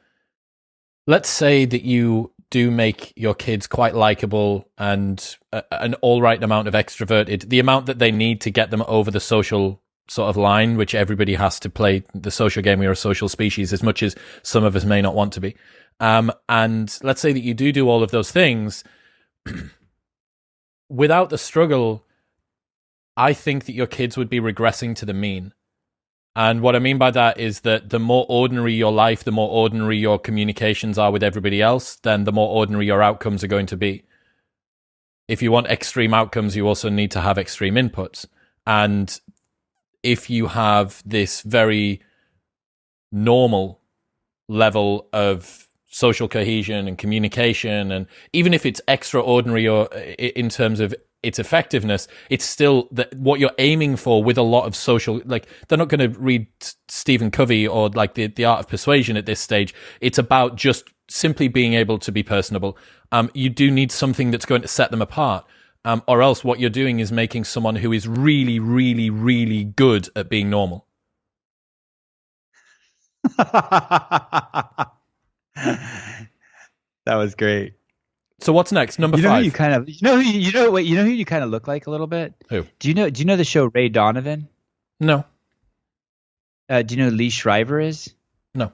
let's say that you do make your kids quite likable and an all right amount of extroverted, the amount that they need to get them over the social sort of line, which everybody has to play the social game. We are a social species, as much as some of us may not want to be. And let's say that you do all of those things without the struggle. I think that your kids would be regressing to the mean. And what I mean by that is that the more ordinary your life, the more ordinary your communications are with everybody else, then the more ordinary your outcomes are going to be. If you want extreme outcomes, you also need to have extreme inputs. And if you have this very normal level of social cohesion and communication, and even if it's extraordinary or in terms of its effectiveness, it's still that what you're aiming for with a lot of social, like they're not going to read Stephen Covey or like the Art of Persuasion at this stage. It's about just simply being able to be personable. You do need something that's going to set them apart. Or else what you're doing is making someone who is really, really, really good at being normal. That was great. So what's next? Number 5. You kind of, you know who you kind of look like a little bit? Who? Do you know the show Ray Donovan? No. Do you know who Lee Shriver is? No.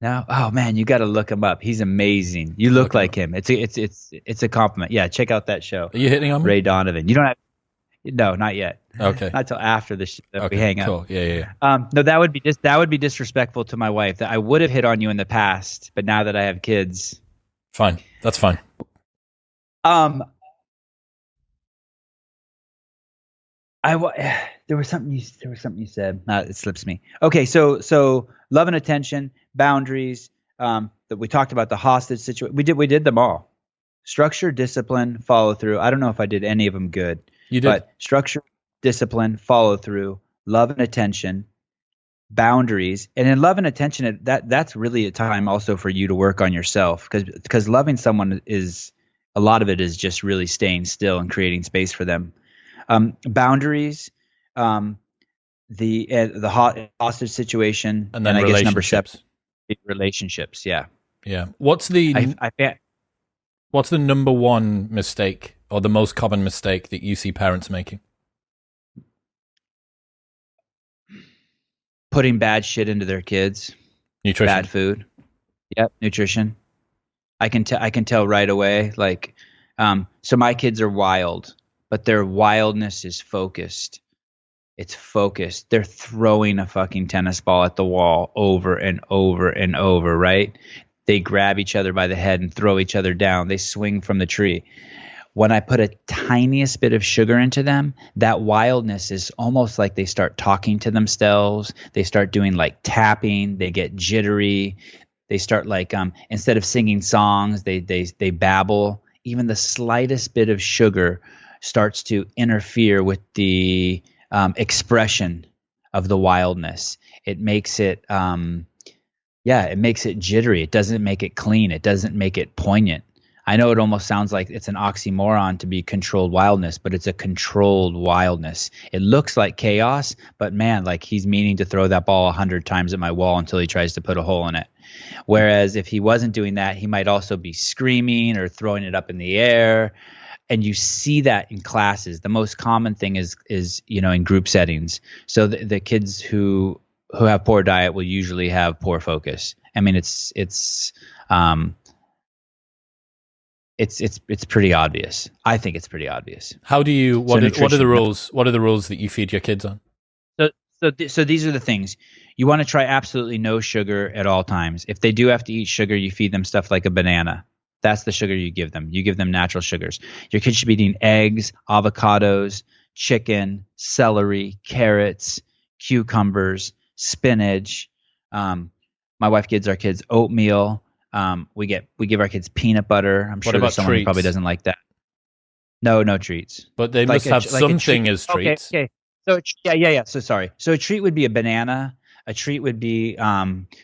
No? Oh man, you got to look him up. He's amazing. You look like him. It's a compliment. Yeah, check out that show. Are you hitting on me? Ray Donovan. You don't have. No, not yet. Okay. Not till after the okay, we hang cool. up. Yeah. No, that would be disrespectful to my wife. That I would have hit on you in the past, but now that I have kids, fine. That's fine. There was something you said. It slips me. Okay, so love and attention, boundaries. That we talked about the hostage situation. We did them all. Structure, discipline, follow through. I don't know if I did any of them good. You did. But structure, discipline, follow through, love and attention, boundaries. And in love and attention, that's really a time also for you to work on yourself, because loving someone is, a lot of it is just really staying still and creating space for them. Boundaries, the hostage situation, and then I guess number 7, relationships. Relationships. Yeah. Yeah. What's the number one mistake, or the most common mistake that you see parents making? Putting bad shit into their kids. Nutrition. Bad food. Yep. Nutrition. I can tell right away. Like, so my kids are wild, but their wildness is focused. It's focused. They're throwing a fucking tennis ball at the wall over and over and over, right? They grab each other by the head and throw each other down. They swing from the tree. When I put a tiniest bit of sugar into them, that wildness is almost like they start talking to themselves. They start doing like tapping. They get jittery. They start like, instead of singing songs, they babble. Even the slightest bit of sugar starts to interfere with the expression of the wildness. It makes it, it makes it jittery. It doesn't make it clean. It doesn't make it poignant. I know it almost sounds like it's an oxymoron to be controlled wildness, but it's a controlled wildness. It looks like chaos, but man, like he's meaning to throw that ball 100 times at my wall until he tries to put a hole in it. Whereas if he wasn't doing that, he might also be screaming or throwing it up in the air. And you see that in classes. The most common thing is in group settings. So the kids who have poor diet will usually have poor focus. I mean, it's pretty obvious. I think it's pretty obvious. How do you? What are the rules? What are the rules that you feed your kids on? So these are the things. You want to try absolutely no sugar at all times. If they do have to eat sugar, you feed them stuff like a banana. That's the sugar you give them. You give them natural sugars. Your kids should be eating eggs, avocados, chicken, celery, carrots, cucumbers, spinach. My wife gives our kids oatmeal. We give our kids peanut butter. I'm sure there's someone who probably doesn't like that. No treats. But they must have something as treats. Okay. So yeah. So sorry. So a treat would be a banana. A treat would be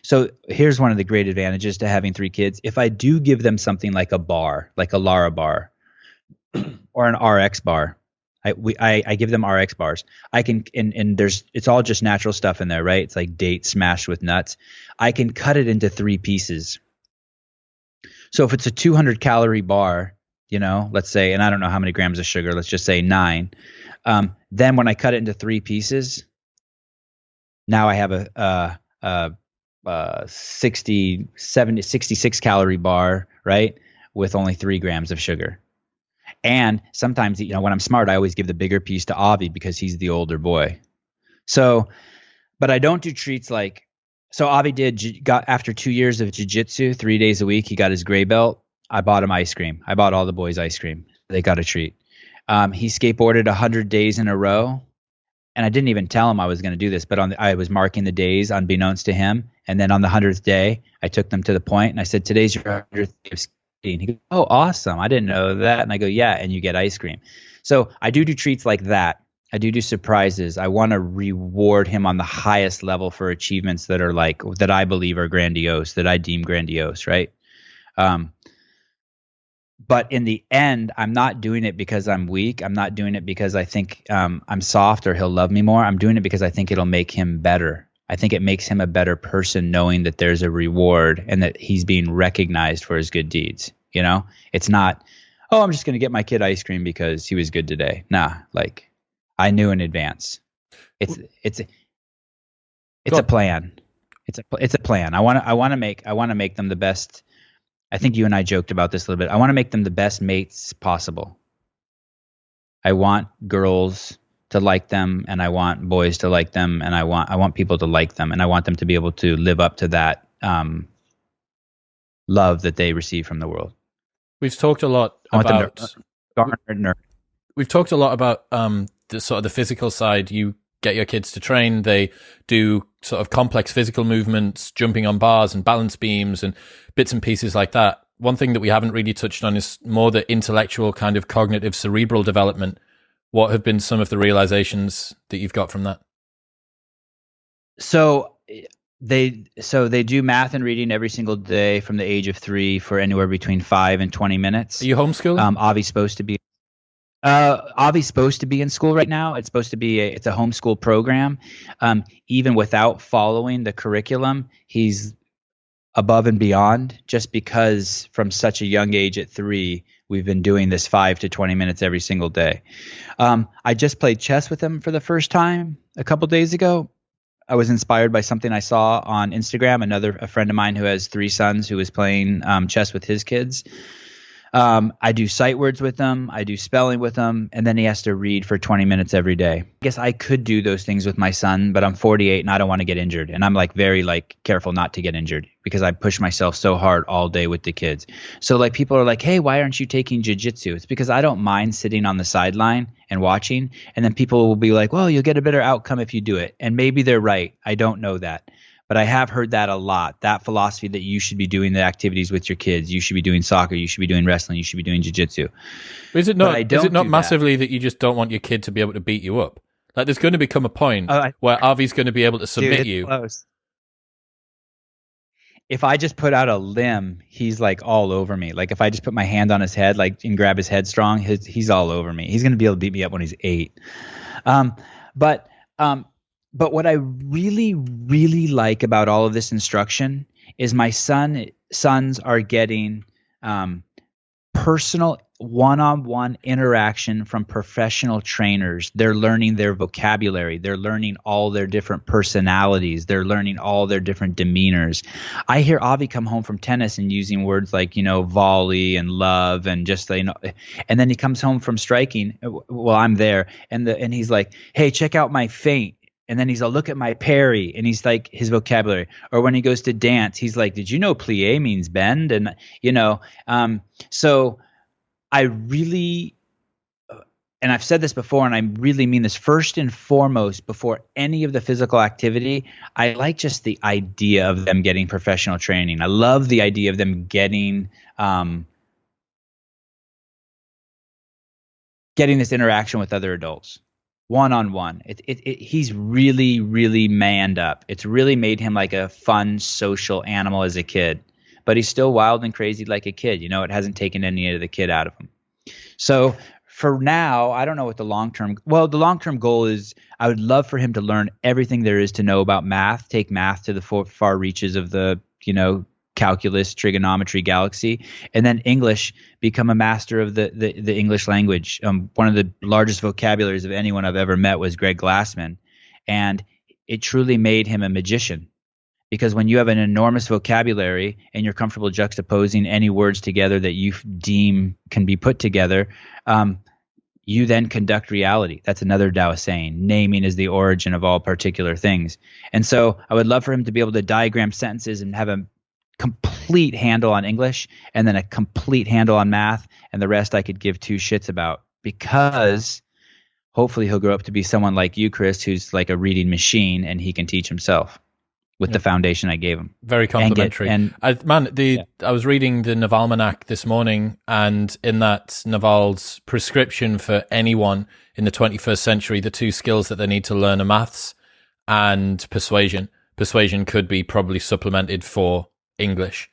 so here's one of the great advantages to having 3 kids. If I do give them something like a bar, like a Lara bar or an RX bar, I give them RX bars. I can and it's all just natural stuff in there, right? It's like dates smashed with nuts. I can cut it into 3 pieces. So if it's a 200 calorie bar, let's say, and I don't know how many grams of sugar, let's just say 9. Then when I cut it into 3 pieces, now I have a 66 calorie bar, right? With only 3 grams of sugar. And sometimes, when I'm smart, I always give the bigger piece to Avi because he's the older boy. So, but I don't do treats like, so Avi got after 2 years of jiu-jitsu, 3 days a week, he got his gray belt. I bought him ice cream. I bought all the boys ice cream. They got a treat. He skateboarded 100 days in a row. And I didn't even tell him I was going to do this, but I was marking the days unbeknownst to him. And then on the 100th day, I took them to the point and I said, today's your 100th day of And he goes, oh, awesome. I didn't know that. And I go, yeah. And you get ice cream. So I do treats like that. I do surprises. I want to reward him on the highest level for achievements that are like, that I believe are grandiose, that I deem grandiose, right? But in the end, I'm not doing it because I'm weak. I'm not doing it because I think I'm soft or he'll love me more. I'm doing it because I think it'll make him better. I think it makes him a better person knowing that there's a reward and that he's being recognized for his good deeds. You know, it's not, oh, I'm just going to get my kid ice cream because he was good today. Nah, like I knew in advance. It's a plan. It's a plan. I want to make them the best. I think you and I joked about this a little bit. I want to make them the best mates possible. I want girls to like them, and I want boys to like them, and I want people to like them, and I want them to be able to live up to that love that they receive from the world. We've talked a lot about We've talked a lot about the sort of the physical side. You get your kids to train, they do sort of complex physical movements, jumping on bars and balance beams and bits and pieces like that. One thing that we haven't really touched on is more the intellectual kind of cognitive cerebral development. What have been some of the realizations that you've got from that? So they do math and reading every single day from the age of 3 for anywhere between 5 and 20 minutes. Are you homeschooling? Avi's supposed to be in school right now. It's supposed to be it's a homeschool program. Even without following the curriculum, he's above and beyond, just because from such a young age at 3, we've been doing this 5 to 20 minutes every single day. I just played chess with him for the first time a couple days ago. I was inspired by something I saw on Instagram. A friend of mine who has 3 sons who was playing chess with his kids. I do sight words with them. I do spelling with them. And then he has to read for 20 minutes every day. I guess I could do those things with my son, but I'm 48 and I don't want to get injured. And I'm like very like careful not to get injured because I push myself so hard all day with the kids. So like people are like, hey, why aren't you taking jiu-jitsu? It's because I don't mind sitting on the sideline and watching. And then people will be like, well, you'll get a better outcome if you do it. And maybe they're right. I don't know that. But I have heard that a lot, that philosophy that you should be doing the activities with your kids. You should be doing soccer. You should be doing wrestling. You should be doing jiu-jitsu. Is it not massively that you just don't want your kid to be able to beat you up? Like there's going to become a point where Avi's going to be able to submit you. Close. If I just put out a limb, he's like all over me. Like if I just put my hand on his head like and grab his head strong, he's all over me. He's going to be able to beat me up when he's 8. But what I really, really like about all of this instruction is my sons are getting personal one-on-one interaction from professional trainers. They're learning their vocabulary. They're learning all their different personalities. They're learning all their different demeanors. I hear Avi come home from tennis and using words like, volley and love and just, and then he comes home from striking. Well, I'm there. And he's like, hey, check out my feint. And then he's like, look at my parry, and he's like his vocabulary. Or when he goes to dance, he's like, did you know plie means bend? And so I really, and I've said this before, and I really mean this, first and foremost, before any of the physical activity, I like just the idea of them getting professional training. I love the idea of them getting this interaction with other adults. One-on-one. He's really, really manned up. It's really made him like a fun social animal as a kid, but he's still wild and crazy like a kid. It hasn't taken any of the kid out of him. So for now, I don't know what the long-term goal is. I would love for him to learn everything there is to know about math, take math to the far reaches of the, calculus, trigonometry galaxy, and then English, become a master of the English language. One of the largest vocabularies of anyone I've ever met was Greg Glassman, and it truly made him a magician, because when you have an enormous vocabulary and you're comfortable juxtaposing any words together that you deem can be put together, you then conduct reality. That's another Taoist saying, naming is the origin of all particular things. And so I would love for him to be able to diagram sentences and have a complete handle on English and then a complete handle on math, and the rest I could give 2 shits about, because hopefully he'll grow up to be someone like you, Chris, who's like a reading machine and he can teach himself. with the foundation I gave them. Very complimentary. I was reading the Navalmanac this morning, and in that, Naval's prescription for anyone in the 21st century, the two skills that they need to learn are maths and persuasion. Persuasion could be probably supplemented for English.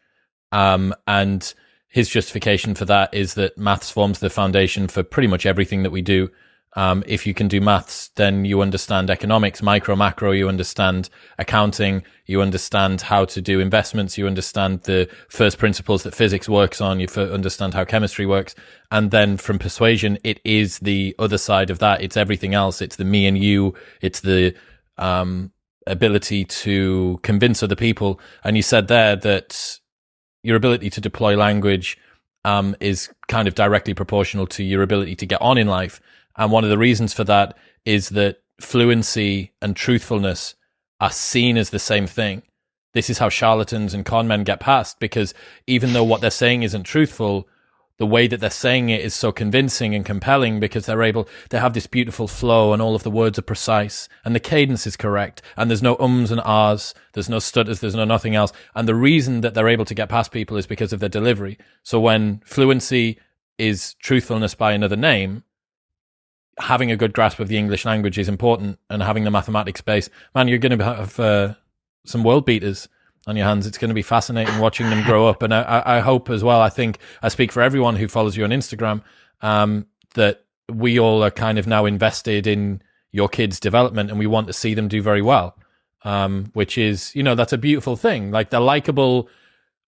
And his justification for that is that maths forms the foundation for pretty much everything that we do. If you can do maths, then you understand economics, micro, macro, you understand accounting, you understand how to do investments, you understand the first principles that physics works on, you understand how chemistry works. And then from persuasion, it is the other side of that. It's everything else. It's the me and you. It's the ability to convince other people. And you said there that your ability to deploy language is kind of directly proportional to your ability to get on in life. And one of the reasons for that is that fluency and truthfulness are seen as the same thing. This is how charlatans and con men get past, because even though what they're saying isn't truthful, the way that they're saying it is so convincing and compelling, because they have this beautiful flow and all of the words are precise and the cadence is correct and there's no ums and ahs, there's no stutters, there's no nothing else. And the reason that they're able to get past people is because of their delivery. So when fluency is truthfulness by another name, having a good grasp of the English language is important, and having the mathematics base. Man, you're going to have some world beaters on your hands. It's going to be fascinating watching them grow up. And I hope as well, I think I speak for everyone who follows you on Instagram, that we all are kind of now invested in your kids' development, and we want to see them do very well, which is, that's a beautiful thing. Like, they're likable.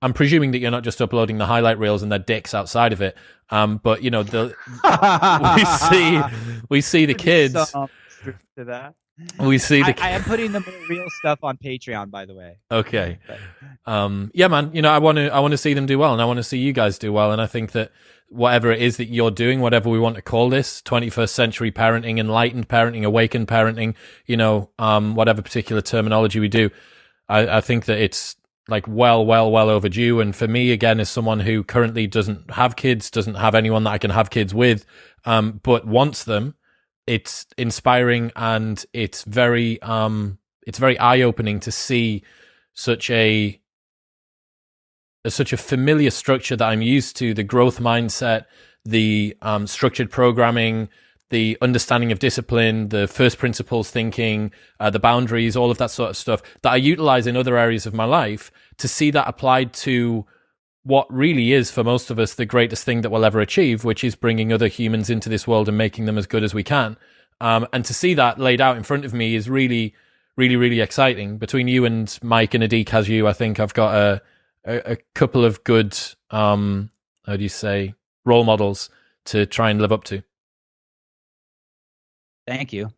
I'm presuming that you're not just uploading the highlight reels and their dicks outside of it. But we see the kids. To that. We see the. I am putting the more real stuff on Patreon, by the way. Okay. Yeah, man. I want to see them do well, and I want to see you guys do well. And I think that whatever it is that you're doing, whatever we want to call this, 21st century parenting, enlightened parenting, awakened parenting, whatever particular terminology we do, I think that it's like well overdue. And for me, again, as someone who currently doesn't have kids, doesn't have anyone that I can have kids with, but wants them, it's inspiring, and it's very eye-opening to see such a familiar structure that I'm used to, the growth mindset, the structured programming, the understanding of discipline, the first principles thinking, the boundaries, all of that sort of stuff that I utilize in other areas of my life, to see that applied to what really is, for most of us, the greatest thing that we'll ever achieve, which is bringing other humans into this world and making them as good as we can. And to see that laid out in front of me is really, really, really exciting. Between you and Mike and Adik Kazu, I think I've got a couple of good, role models to try and live up to. Thank you.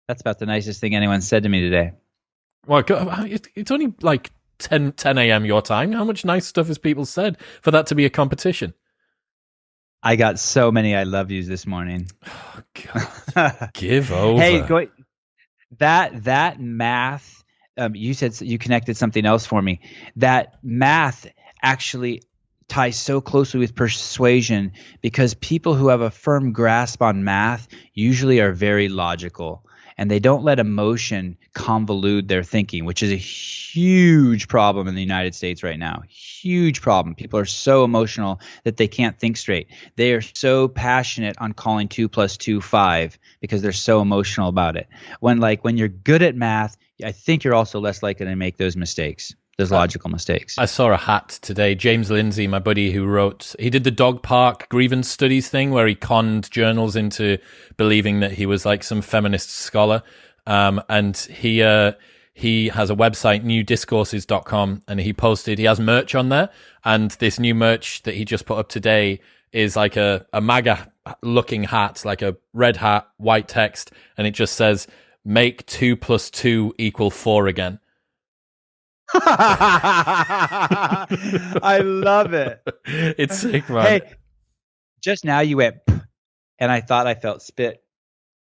That's about the nicest thing anyone said to me today. Well, it's only like 10 a.m. your time. How much nice stuff has people said for that to be a competition? I got so many I love yous this morning. Oh, God. Give over. Hey, that math, you said you connected something else for me. That math actually ties so closely with persuasion, because people who have a firm grasp on math usually are very logical, and they don't let emotion convolute their thinking, which is a huge problem in the United States right now. Huge problem. People are so emotional that they can't think straight. They are so passionate on calling 2 + 2 5 because they're so emotional about it. When you're good at math, I think you're also less likely to make those mistakes. Those logical mistakes. I saw a hat today. James Lindsay, my buddy, he did the dog park grievance studies thing where he conned journals into believing that he was like some feminist scholar. And he has a website, newdiscourses.com, and he has merch on there. And this new merch that he just put up today is like a MAGA looking hat, like a red hat, white text. And it just says, make 2 + 2 = 4 again. I love it. It's sick, man. Hey, just now you went, and I thought I felt spit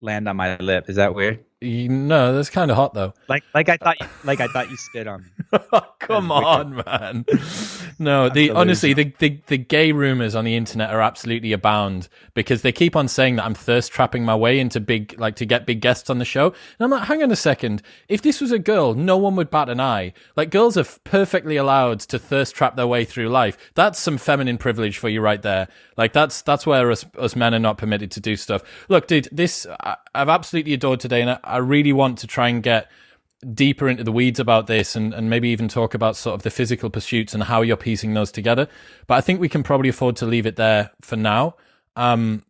land on my lip. Is that weird? No, that's kind of hot though. Like I thought you spit on me. Come on, man. No, honestly, the gay rumors on the internet are absolutely abound because they keep on saying that I'm thirst trapping my way into to get big guests on the show. And I'm like, hang on a second. If this was a girl, no one would bat an eye. Like, girls are perfectly allowed to thirst trap their way through life. That's some feminine privilege for you right there. Like, that's where us men are not permitted to do stuff. Look, dude, I've absolutely adored today, and I really want to try and get deeper into the weeds about this and maybe even talk about sort of the physical pursuits and how you're piecing those together. But I think we can probably afford to leave it there for now. Thank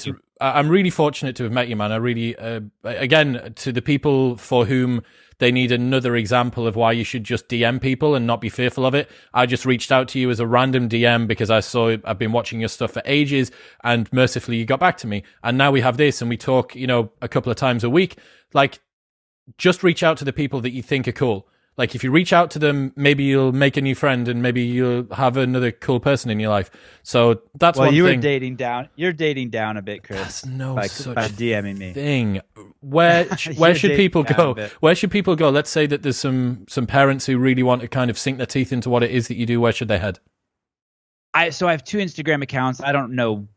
you. I'm really fortunate to have met you, man. I really, again, to the people for whom they need another example of why you should just DM people and not be fearful of it. I just reached out to you as a random DM because I've been watching your stuff for ages, and mercifully you got back to me. And now we have this and we talk, a couple of times a week. Like, just reach out to the people that you think are cool. Like, if you reach out to them, maybe you'll make a new friend and maybe you'll have another cool person in your life. So that's one thing. Well, you're dating down a bit, Chris. That's no such by DMing me. Thing. Where should people go? Where should people go? Let's say that there's some parents who really want to kind of sink their teeth into what it is that you do. Where should they head? So I have 2 Instagram accounts. I don't know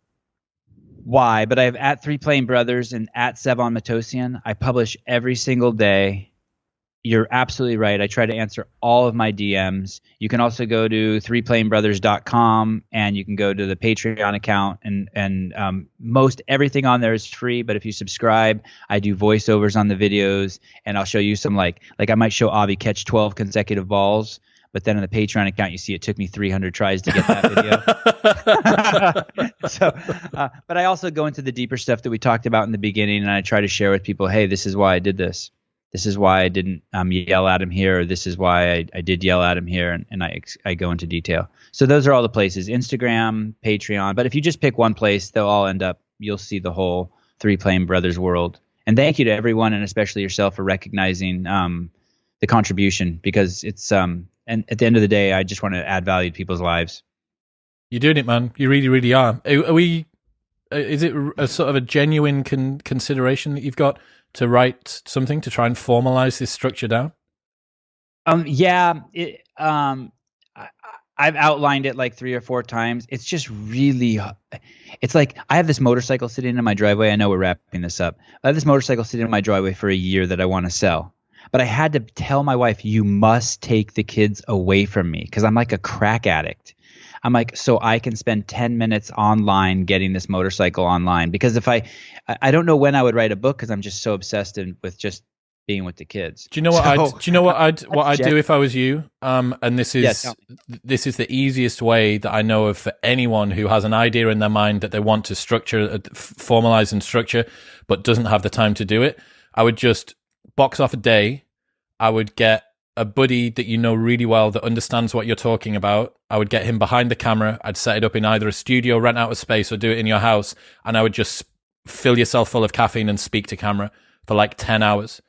why, but I have at 3 Plain Brothers and at Sevan Mattossian. I publish every single day. You're absolutely right. I try to answer all of my DMs. You can also go to 3plainbrothers.com and you can go to the Patreon account, and most everything on there is free. But if you subscribe, I do voiceovers on the videos, and I'll show you some like I might show Avi catch 12 consecutive balls. But then on the Patreon account, you see it took me 300 tries to get that video. But I also go into the deeper stuff that we talked about in the beginning, and I try to share with people, hey, this is why I did this. This is why I didn't yell at him here, or this is why I did yell at him here, and I go into detail. So those are all the places: Instagram, Patreon. But if you just pick one place, they'll all end up. You'll see the whole 3 Plain Brothers world. And thank you to everyone, and especially yourself, for recognizing the contribution, because it's and at the end of the day, I just want to add value to people's lives. You're doing it, man. You really, really are. Are we? Is it a sort of a genuine consideration that you've got to write something to try and formalize this structure down? Yeah. I've outlined it like 3 or 4 times. It's just really, it's like I have this motorcycle sitting in my driveway. I know we're wrapping this up. I have this motorcycle sitting in my driveway for a year that I want to sell. But I had to tell my wife, you must take the kids away from me, because I'm like a crack addict. I'm like, so I can spend 10 minutes online getting this motorcycle online. Because if I don't know when I would write a book, because I'm just so obsessed with just being with the kids. Do you know what I'd do if I was you? And this is the easiest way that I know of for anyone who has an idea in their mind that they want to formalize and structure, but doesn't have the time to do it. I would just box off a day. I would get a buddy that you know really well that understands what you're talking about. I would get him behind the camera. I'd set it up in either a studio, rent out a space, or do it in your house. And I would just fill yourself full of caffeine and speak to camera for like 10 hours.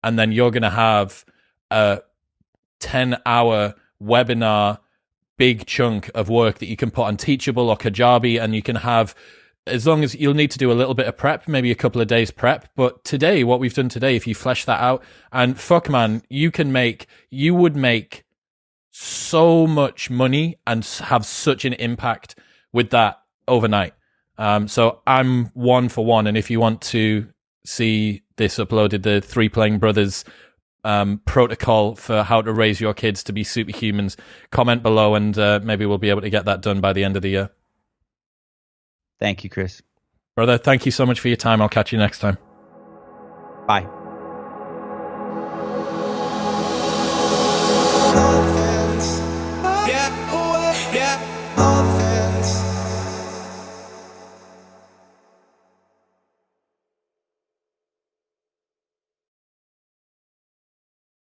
And then you're going to have a 10-hour webinar, big chunk of work that you can put on Teachable or Kajabi, and you can have, as long as you'll need to do a little bit of prep, maybe a couple of days prep. But today, what we've done today, if you flesh that out, and fuck man, you would make so much money and have such an impact with that overnight. So I'm 1 for 1. And if you want to see this uploaded, the 3 Plain Brothers protocol for how to raise your kids to be superhumans, comment below, and maybe we'll be able to get that done by the end of the year. Thank you, Chris. Brother, thank you so much for your time. I'll catch you next time. Bye.